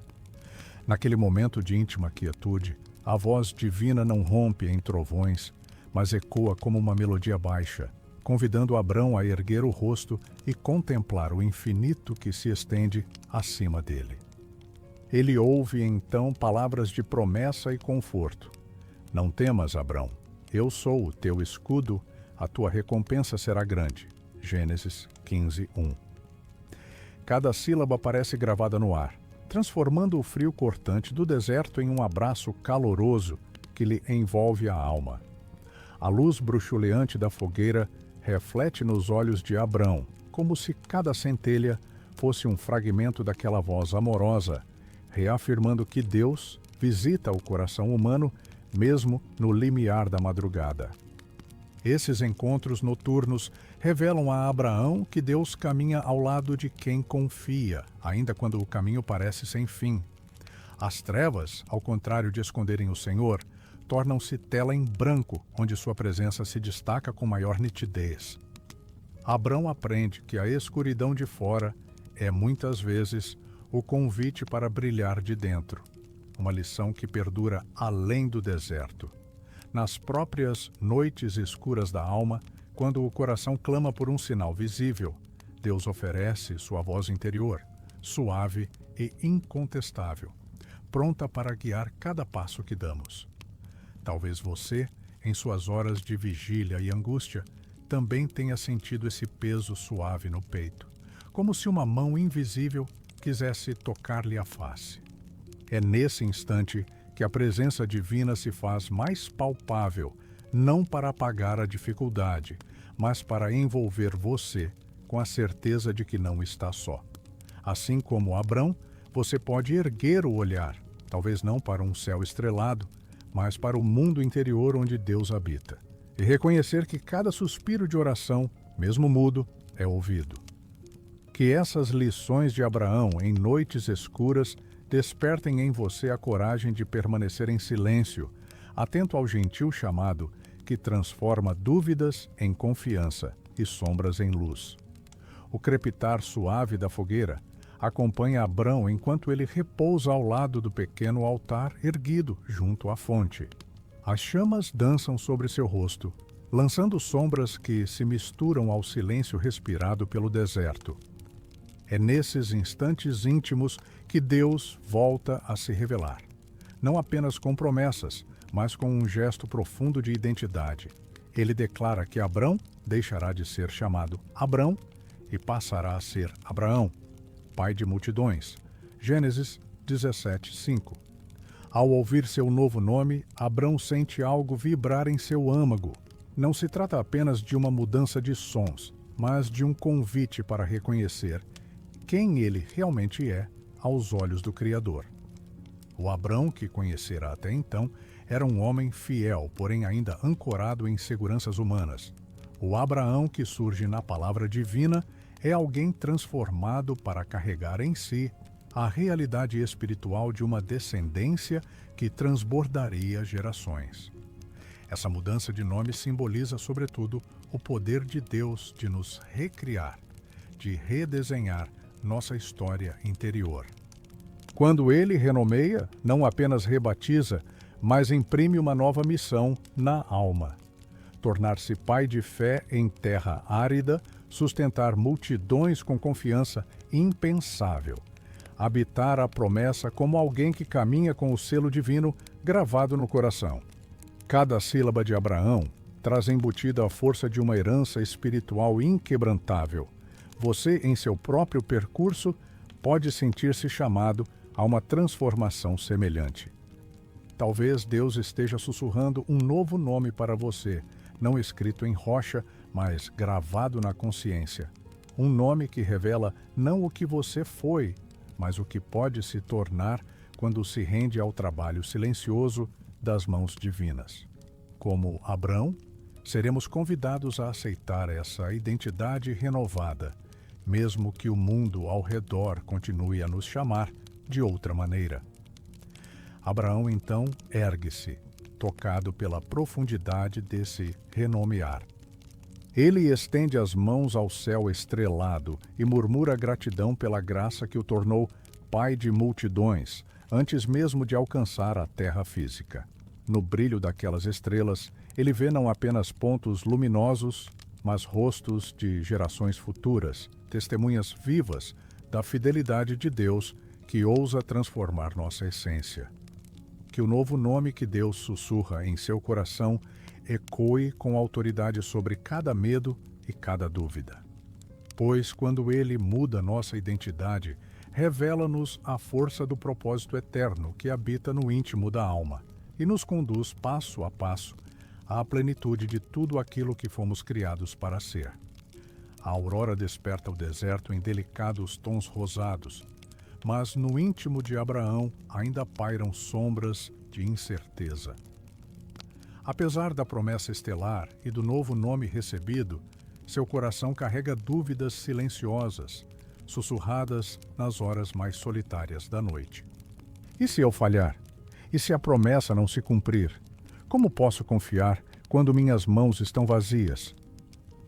Speaker 1: Naquele momento de íntima quietude, a voz divina não rompe em trovões, mas ecoa como uma melodia baixa, convidando Abrão a erguer o rosto e contemplar o infinito que se estende acima dele. Ele ouve então palavras de promessa e conforto. Não temas, Abrão, eu sou o teu escudo, a tua recompensa será grande. Gênesis 15, 1. Cada sílaba parece gravada no ar, transformando o frio cortante do deserto em um abraço caloroso que lhe envolve a alma. A luz bruxuleante da fogueira reflete nos olhos de Abrão, como se cada centelha fosse um fragmento daquela voz amorosa, reafirmando que Deus visita o coração humano mesmo no limiar da madrugada. Esses encontros noturnos revelam a Abraão que Deus caminha ao lado de quem confia, ainda quando o caminho parece sem fim. As trevas, ao contrário de esconderem o Senhor, tornam-se tela em branco, onde sua presença se destaca com maior nitidez. Abrão aprende que a escuridão de fora é, muitas vezes, o convite para brilhar de dentro, uma lição que perdura além do deserto. Nas próprias noites escuras da alma, quando o coração clama por um sinal visível, Deus oferece sua voz interior, suave e incontestável, pronta para guiar cada passo que damos. Talvez você, em suas horas de vigília e angústia, também tenha sentido esse peso suave no peito, como se uma mão invisível quisesse tocar-lhe a face. É nesse instante que a presença divina se faz mais palpável, não para apagar a dificuldade, mas para envolver você com a certeza de que não está só. Assim como Abrão, você pode erguer o olhar, talvez não para um céu estrelado, mas para o mundo interior onde Deus habita, e reconhecer que cada suspiro de oração, mesmo mudo, é ouvido. Que essas lições de Abraão em noites escuras despertem em você a coragem de permanecer em silêncio, atento ao gentil chamado que transforma dúvidas em confiança e sombras em luz. O crepitar suave da fogueira acompanha Abrão enquanto ele repousa ao lado do pequeno altar erguido junto à fonte. As chamas dançam sobre seu rosto, lançando sombras que se misturam ao silêncio respirado pelo deserto. É nesses instantes íntimos que Deus volta a se revelar, não apenas com promessas, mas com um gesto profundo de identidade. Ele declara que Abrão deixará de ser chamado Abrão e passará a ser Abraão, pai de multidões. Gênesis 17:5. Ao ouvir seu novo nome, Abrão sente algo vibrar em seu âmago. Não se trata apenas de uma mudança de sons, mas de um convite para reconhecer quem ele realmente é aos olhos do Criador. O Abrão que conhecera até então era um homem fiel, porém ainda ancorado em seguranças humanas. O Abraão que surge na palavra divina é alguém transformado para carregar em si a realidade espiritual de uma descendência que transbordaria gerações. Essa mudança de nome simboliza, sobretudo, o poder de Deus de nos recriar, de redesenhar nossa história interior. Quando ele renomeia, não apenas rebatiza, mas imprime uma nova missão na alma. Tornar-se pai de fé em terra árida, sustentar multidões com confiança impensável. Habitar a promessa como alguém que caminha com o selo divino gravado no coração. Cada sílaba de Abraão traz embutida a força de uma herança espiritual inquebrantável. Você, em seu próprio percurso, pode sentir-se chamado a uma transformação semelhante. Talvez Deus esteja sussurrando um novo nome para você, não escrito em rocha, mas gravado na consciência. Um nome que revela não o que você foi, mas o que pode se tornar quando se rende ao trabalho silencioso das mãos divinas. Como Abrão, seremos convidados a aceitar essa identidade renovada, mesmo que o mundo ao redor continue a nos chamar de outra maneira. Abraão, então, ergue-se, tocado pela profundidade desse renomear. Ele estende as mãos ao céu estrelado e murmura gratidão pela graça que o tornou pai de multidões, antes mesmo de alcançar a terra física. No brilho daquelas estrelas, ele vê não apenas pontos luminosos, mas rostos de gerações futuras, testemunhas vivas da fidelidade de Deus que ousa transformar nossa essência. Que o novo nome que Deus sussurra em seu coração ecoe com autoridade sobre cada medo e cada dúvida. Pois quando ele muda nossa identidade, revela-nos a força do propósito eterno que habita no íntimo da alma e nos conduz passo a passo à plenitude de tudo aquilo que fomos criados para ser. A aurora desperta o deserto em delicados tons rosados, mas no íntimo de Abraão ainda pairam sombras de incerteza. Apesar da promessa estelar e do novo nome recebido, seu coração carrega dúvidas silenciosas, sussurradas nas horas mais solitárias da noite. E se eu falhar? E se a promessa não se cumprir? Como posso confiar quando minhas mãos estão vazias?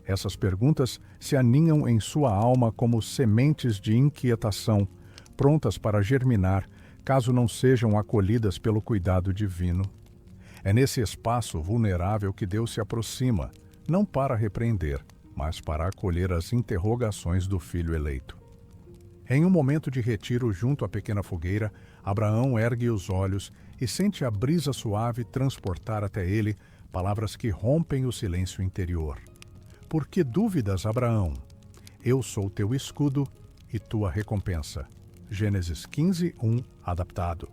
Speaker 1: Essas perguntas se aninham em sua alma como sementes de inquietação, prontas para germinar, caso não sejam acolhidas pelo cuidado divino. É nesse espaço vulnerável que Deus se aproxima, não para repreender, mas para acolher as interrogações do filho eleito. Em um momento de retiro junto à pequena fogueira, Abraão ergue os olhos e sente a brisa suave transportar até ele palavras que rompem o silêncio interior. Por que dúvidas, Abraão? Eu sou teu escudo e tua recompensa. Gênesis 15, 1, adaptado.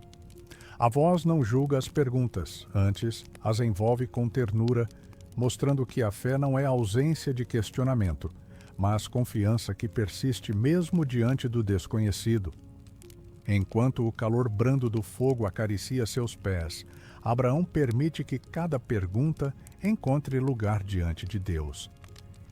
Speaker 1: A voz não julga as perguntas, antes as envolve com ternura, mostrando que a fé não é ausência de questionamento, mas confiança que persiste mesmo diante do desconhecido. Enquanto o calor brando do fogo acaricia seus pés, Abraão permite que cada pergunta encontre lugar diante de Deus.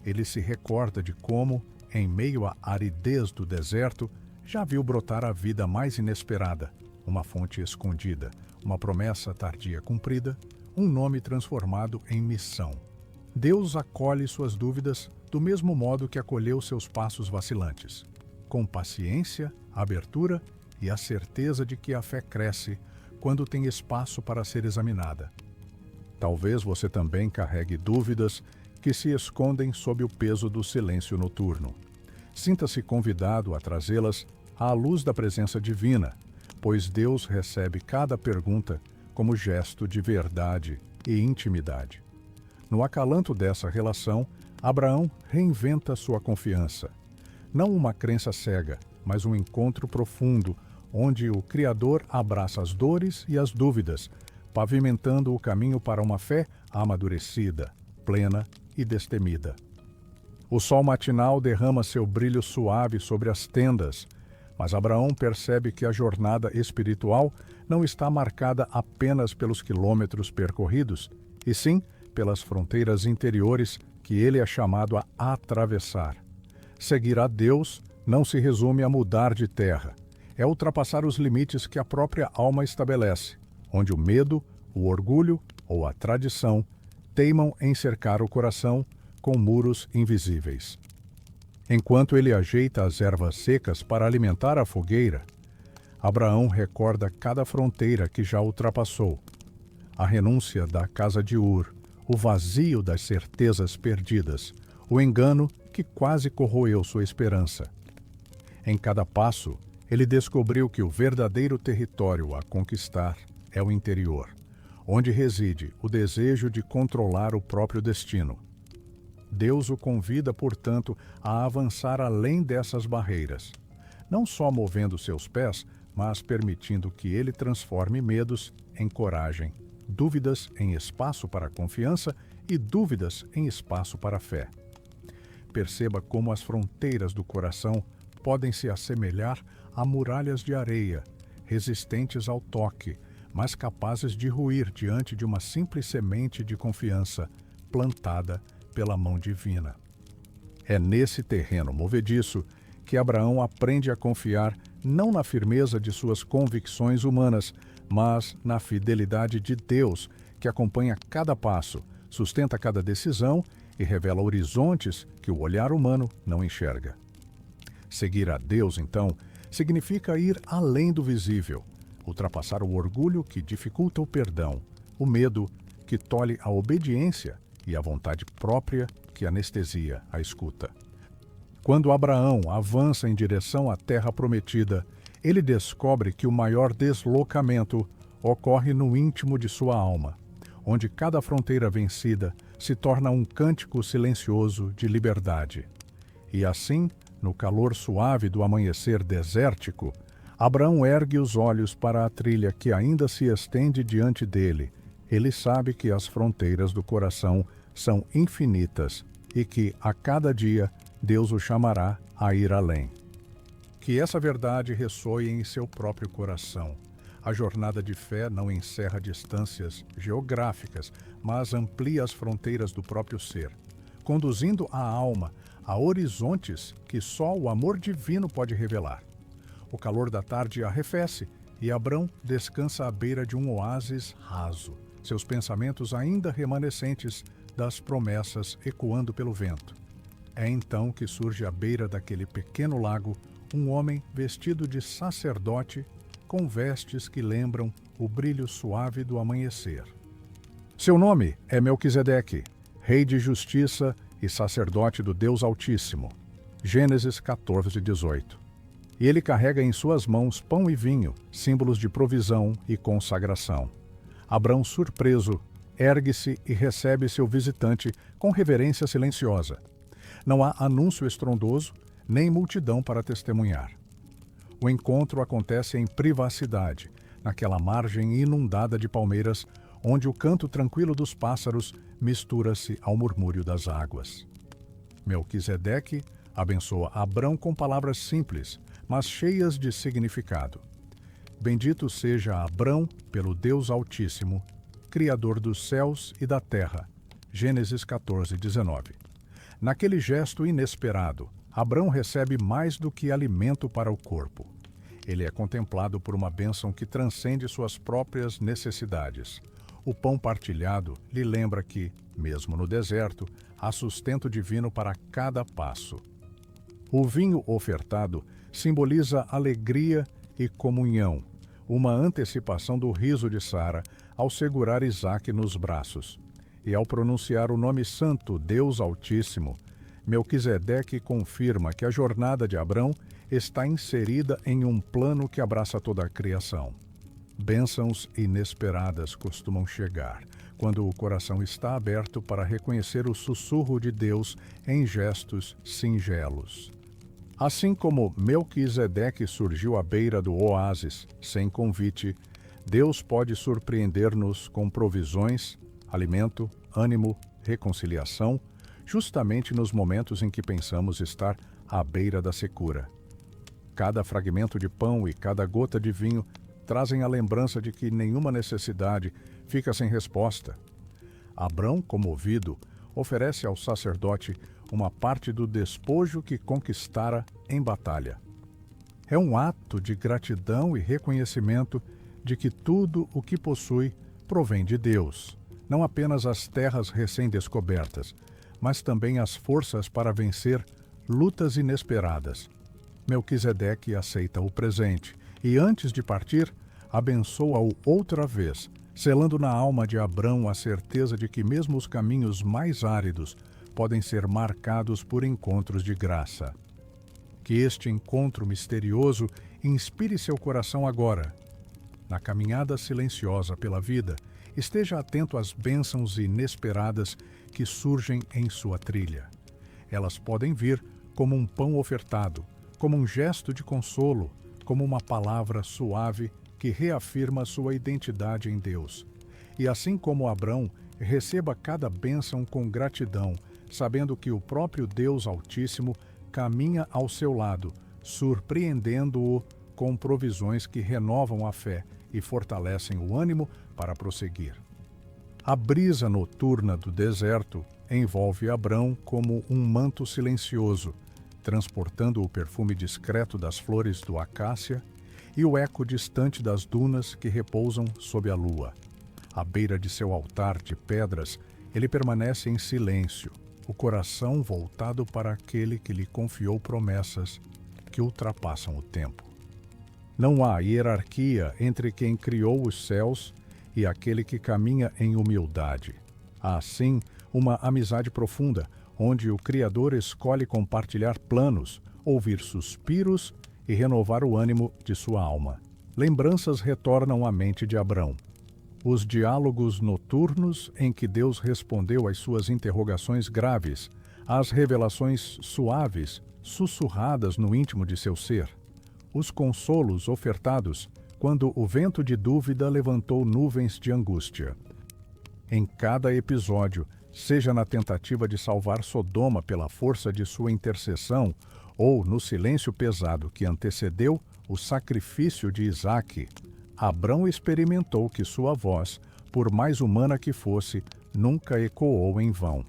Speaker 1: Ele se recorda de como, em meio à aridez do deserto, já viu brotar a vida mais inesperada, uma fonte escondida, uma promessa tardia cumprida, um nome transformado em missão. Deus acolhe suas dúvidas do mesmo modo que acolheu seus passos vacilantes, com paciência, abertura e a certeza de que a fé cresce quando tem espaço para ser examinada. Talvez você também carregue dúvidas que se escondem sob o peso do silêncio noturno. Sinta-se convidado a trazê-las à luz da presença divina, pois Deus recebe cada pergunta como gesto de verdade e intimidade. No acalanto dessa relação, Abraão reinventa sua confiança. Não uma crença cega, mas um encontro profundo, onde o Criador abraça as dores e as dúvidas, pavimentando o caminho para uma fé amadurecida, plena e destemida. O sol matinal derrama seu brilho suave sobre as tendas, mas Abraão percebe que a jornada espiritual não está marcada apenas pelos quilômetros percorridos, e sim pelas fronteiras interiores que ele é chamado a atravessar. Seguir a Deus não se resume a mudar de terra, é ultrapassar os limites que a própria alma estabelece, onde o medo, o orgulho ou a tradição teimam em cercar o coração com muros invisíveis. Enquanto ele ajeita as ervas secas para alimentar a fogueira, Abraão recorda cada fronteira que já ultrapassou, a renúncia da casa de Ur, o vazio das certezas perdidas, o engano que quase corroeu sua esperança. Em cada passo, ele descobriu que o verdadeiro território a conquistar é o interior, onde reside o desejo de controlar o próprio destino. Deus o convida, portanto, a avançar além dessas barreiras, não só movendo seus pés, mas permitindo que ele transforme medos em coragem, dúvidas em espaço para confiança e dúvidas em espaço para fé. Perceba como as fronteiras do coração podem se assemelhar a muralhas de areia, resistentes ao toque, mas capazes de ruir diante de uma simples semente de confiança plantada pela mão divina. É nesse terreno movediço que Abraão aprende a confiar não na firmeza de suas convicções humanas, mas na fidelidade de Deus, que acompanha cada passo, sustenta cada decisão e revela horizontes que o olhar humano não enxerga. Seguir a Deus, então, significa ir além do visível, ultrapassar o orgulho que dificulta o perdão, o medo que tolhe a obediência e a vontade própria que anestesia a escuta. Quando Abraão avança em direção à terra prometida, ele descobre que o maior deslocamento ocorre no íntimo de sua alma, onde cada fronteira vencida se torna um cântico silencioso de liberdade. E assim, no calor suave do amanhecer desértico, Abraão ergue os olhos para a trilha que ainda se estende diante dele, Ele sabe que as fronteiras do coração são infinitas e que, a cada dia, Deus o chamará a ir além. Que essa verdade ressoe em seu próprio coração. A jornada de fé não encerra distâncias geográficas, mas amplia as fronteiras do próprio ser, conduzindo a alma a horizontes que só o amor divino pode revelar. O calor da tarde arrefece e Abrão descansa à beira de um oásis raso, seus pensamentos ainda remanescentes das promessas ecoando pelo vento. É então que surge à beira daquele pequeno lago um homem vestido de sacerdote com vestes que lembram o brilho suave do amanhecer. Seu nome é Melquisedeque, rei de justiça e sacerdote do Deus Altíssimo. Gênesis 14:18. E ele carrega em suas mãos pão e vinho, símbolos de provisão e consagração. Abrão, surpreso, ergue-se e recebe seu visitante com reverência silenciosa. Não há anúncio estrondoso, nem multidão para testemunhar. O encontro acontece em privacidade, naquela margem inundada de palmeiras, onde o canto tranquilo dos pássaros mistura-se ao murmúrio das águas. Melquisedeque abençoa Abrão com palavras simples, mas cheias de significado. Bendito seja Abrão pelo Deus Altíssimo, Criador dos céus e da terra. Gênesis 14:19. Naquele gesto inesperado, Abrão recebe mais do que alimento para o corpo. Ele é contemplado por uma bênção que transcende suas próprias necessidades. O pão partilhado lhe lembra que, mesmo no deserto, há sustento divino para cada passo. O vinho ofertado simboliza alegria e comunhão, uma antecipação do riso de Sara ao segurar Isaque nos braços. E ao pronunciar o nome santo Deus Altíssimo, Melquisedeque confirma que a jornada de Abrão está inserida em um plano que abraça toda a criação. Bênçãos inesperadas costumam chegar, quando o coração está aberto para reconhecer o sussurro de Deus em gestos singelos. Assim como Melquisedeque surgiu à beira do oásis, sem convite, Deus pode surpreender-nos com provisões, alimento, ânimo, reconciliação, justamente nos momentos em que pensamos estar à beira da secura. Cada fragmento de pão e cada gota de vinho trazem a lembrança de que nenhuma necessidade fica sem resposta. Abrão, comovido, oferece ao sacerdote uma parte do despojo que conquistara em batalha. É um ato de gratidão e reconhecimento de que tudo o que possui provém de Deus, não apenas as terras recém-descobertas, mas também as forças para vencer lutas inesperadas. Melquisedeque aceita o presente e, antes de partir, abençoa-o outra vez, selando na alma de Abrão a certeza de que mesmo os caminhos mais áridos podem ser marcados por encontros de graça. Que este encontro misterioso inspire seu coração agora. Na caminhada silenciosa pela vida, esteja atento às bênçãos inesperadas que surgem em sua trilha. Elas podem vir como um pão ofertado, como um gesto de consolo, como uma palavra suave que reafirma sua identidade em Deus. E assim como Abrão, receba cada bênção com gratidão, sabendo que o próprio Deus Altíssimo caminha ao seu lado, surpreendendo-o com provisões que renovam a fé e fortalecem o ânimo para prosseguir. A brisa noturna do deserto envolve Abrão como um manto silencioso, transportando o perfume discreto das flores do acácia e o eco distante das dunas que repousam sob a lua. À beira de seu altar de pedras, ele permanece em silêncio, o coração voltado para aquele que lhe confiou promessas que ultrapassam o tempo. Não há hierarquia entre quem criou os céus e aquele que caminha em humildade. Há, sim, uma amizade profunda, onde o Criador escolhe compartilhar planos, ouvir suspiros e renovar o ânimo de sua alma. Lembranças retornam à mente de Abrão. Os diálogos noturnos em que Deus respondeu às suas interrogações graves, as revelações suaves, sussurradas no íntimo de seu ser, os consolos ofertados quando o vento de dúvida levantou nuvens de angústia. Em cada episódio, seja na tentativa de salvar Sodoma pela força de sua intercessão, ou no silêncio pesado que antecedeu o sacrifício de Isaque, Abrão experimentou que sua voz, por mais humana que fosse, nunca ecoou em vão.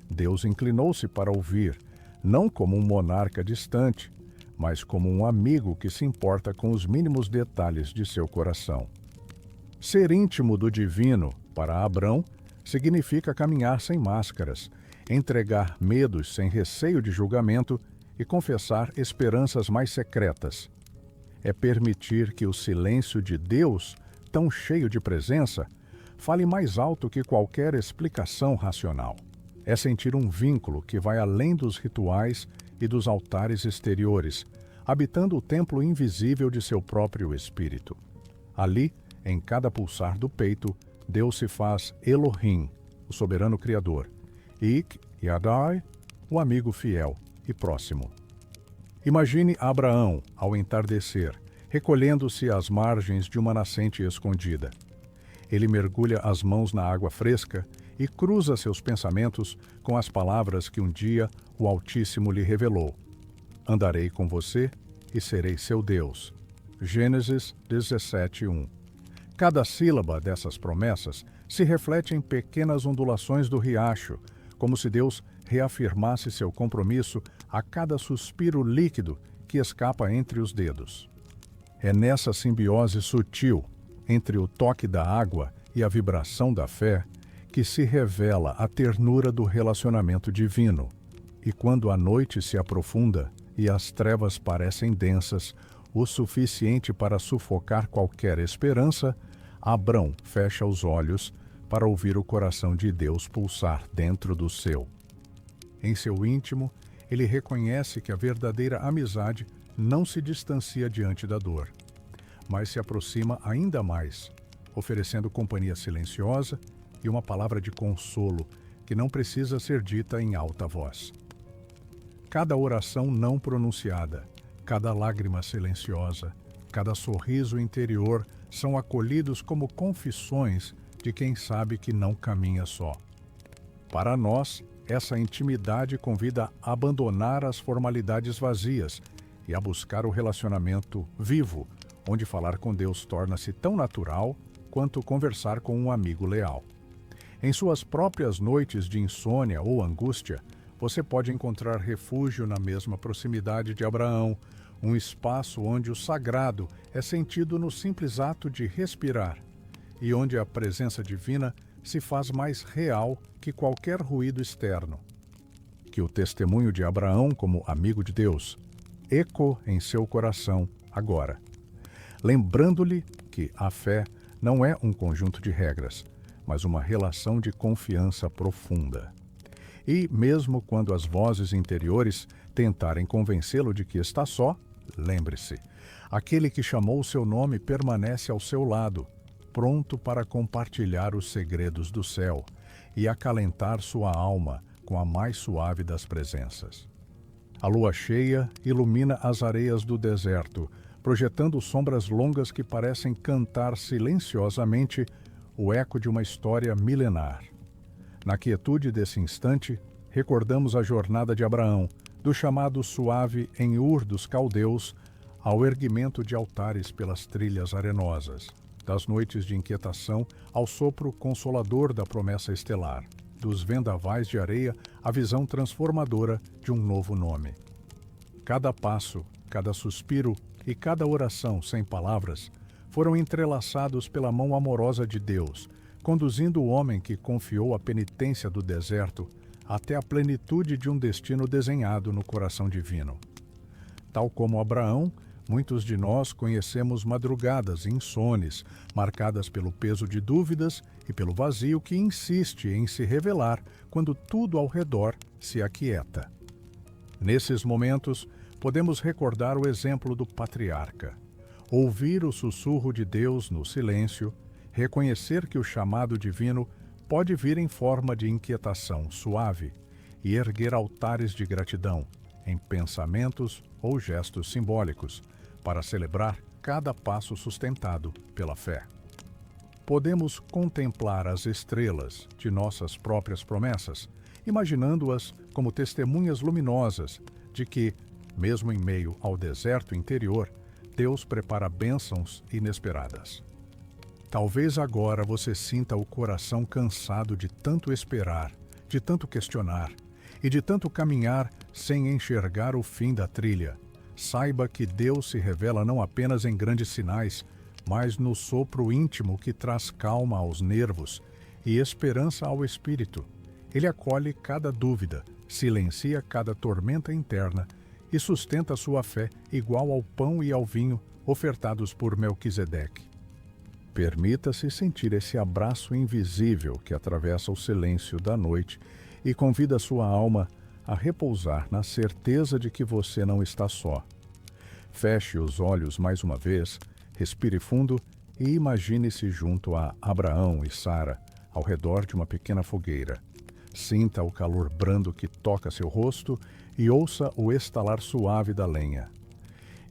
Speaker 1: Deus inclinou-se para ouvir, não como um monarca distante, mas como um amigo que se importa com os mínimos detalhes de seu coração. Ser íntimo do divino, para Abrão, significa caminhar sem máscaras, entregar medos sem receio de julgamento e confessar esperanças mais secretas. É permitir que o silêncio de Deus, tão cheio de presença, fale mais alto que qualquer explicação racional. É sentir um vínculo que vai além dos rituais e dos altares exteriores, habitando o templo invisível de seu próprio espírito. Ali, em cada pulsar do peito, Deus se faz Elohim, o soberano Criador, e Yadai, o amigo fiel e próximo. Imagine Abraão, ao entardecer, recolhendo-se às margens de uma nascente escondida. Ele mergulha as mãos na água fresca e cruza seus pensamentos com as palavras que um dia o Altíssimo lhe revelou. Andarei com você e serei seu Deus. Gênesis 17:1. Cada sílaba dessas promessas se reflete em pequenas ondulações do riacho, como se Deus reafirmasse seu compromisso a cada suspiro líquido que escapa entre os dedos. É nessa simbiose sutil entre o toque da água e a vibração da fé que se revela a ternura do relacionamento divino. E quando a noite se aprofunda e as trevas parecem densas, o suficiente para sufocar qualquer esperança, Abrão fecha os olhos para ouvir o coração de Deus pulsar dentro do seu. Em seu íntimo, ele reconhece que a verdadeira amizade não se distancia diante da dor, mas se aproxima ainda mais, oferecendo companhia silenciosa e uma palavra de consolo que não precisa ser dita em alta voz. Cada oração não pronunciada, cada lágrima silenciosa, cada sorriso interior são acolhidos como confissões de quem sabe que não caminha só. Para nós, essa intimidade convida a abandonar as formalidades vazias e a buscar o relacionamento vivo, onde falar com Deus torna-se tão natural quanto conversar com um amigo leal. Em suas próprias noites de insônia ou angústia, você pode encontrar refúgio na mesma proximidade de Abraão, um espaço onde o sagrado é sentido no simples ato de respirar e onde a presença divina se faz mais real que qualquer ruído externo. Que o testemunho de Abraão como amigo de Deus ecoe em seu coração agora, lembrando-lhe que a fé não é um conjunto de regras, mas uma relação de confiança profunda. E, mesmo quando as vozes interiores tentarem convencê-lo de que está só, lembre-se, aquele que chamou o seu nome permanece ao seu lado, pronto para compartilhar os segredos do céu e acalentar sua alma com a mais suave das presenças. A lua cheia ilumina as areias do deserto, projetando sombras longas que parecem cantar silenciosamente o eco de uma história milenar. Na quietude desse instante, recordamos a jornada de Abraão, do chamado suave em Ur dos Caldeus ao erguimento de altares pelas trilhas arenosas, das noites de inquietação ao sopro consolador da promessa estelar, dos vendavais de areia à visão transformadora de um novo nome. Cada passo, cada suspiro e cada oração sem palavras foram entrelaçados pela mão amorosa de Deus, conduzindo o homem que confiou a penitência do deserto até a plenitude de um destino desenhado no coração divino. Tal como Abraão, muitos de nós conhecemos madrugadas insones, marcadas pelo peso de dúvidas e pelo vazio que insiste em se revelar quando tudo ao redor se aquieta. Nesses momentos, podemos recordar o exemplo do patriarca. Ouvir o sussurro de Deus no silêncio, reconhecer que o chamado divino pode vir em forma de inquietação suave e erguer altares de gratidão, em pensamentos ou gestos simbólicos, para celebrar cada passo sustentado pela fé. Podemos contemplar as estrelas de nossas próprias promessas, imaginando-as como testemunhas luminosas de que, mesmo em meio ao deserto interior, Deus prepara bênçãos inesperadas. Talvez agora você sinta o coração cansado de tanto esperar, de tanto questionar e de tanto caminhar sem enxergar o fim da trilha. Saiba que Deus se revela não apenas em grandes sinais, mas no sopro íntimo que traz calma aos nervos e esperança ao espírito. Ele acolhe cada dúvida, silencia cada tormenta interna e sustenta sua fé igual ao pão e ao vinho ofertados por Melquisedeque. Permita-se sentir esse abraço invisível que atravessa o silêncio da noite e convida sua alma a repousar na certeza de que você não está só. Feche os olhos mais uma vez, respire fundo e imagine-se junto a Abraão e Sara, ao redor de uma pequena fogueira. Sinta o calor brando que toca seu rosto e ouça o estalar suave da lenha.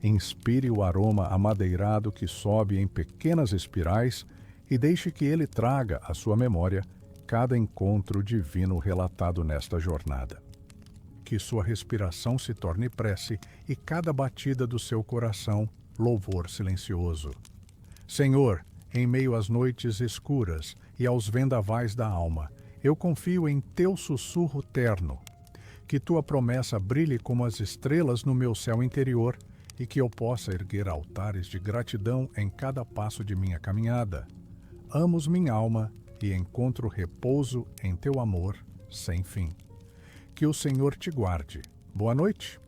Speaker 1: Inspire o aroma amadeirado que sobe em pequenas espirais e deixe que ele traga à sua memória cada encontro divino relatado nesta jornada. Que sua respiração se torne prece e cada batida do seu coração louvor silencioso. Senhor, em meio às noites escuras e aos vendavais da alma, eu confio em teu sussurro terno. Que tua promessa brilhe como as estrelas no meu céu interior e que eu possa erguer altares de gratidão em cada passo de minha caminhada. Amos minha alma e encontro repouso em teu amor sem fim. Que o Senhor te guarde. Boa noite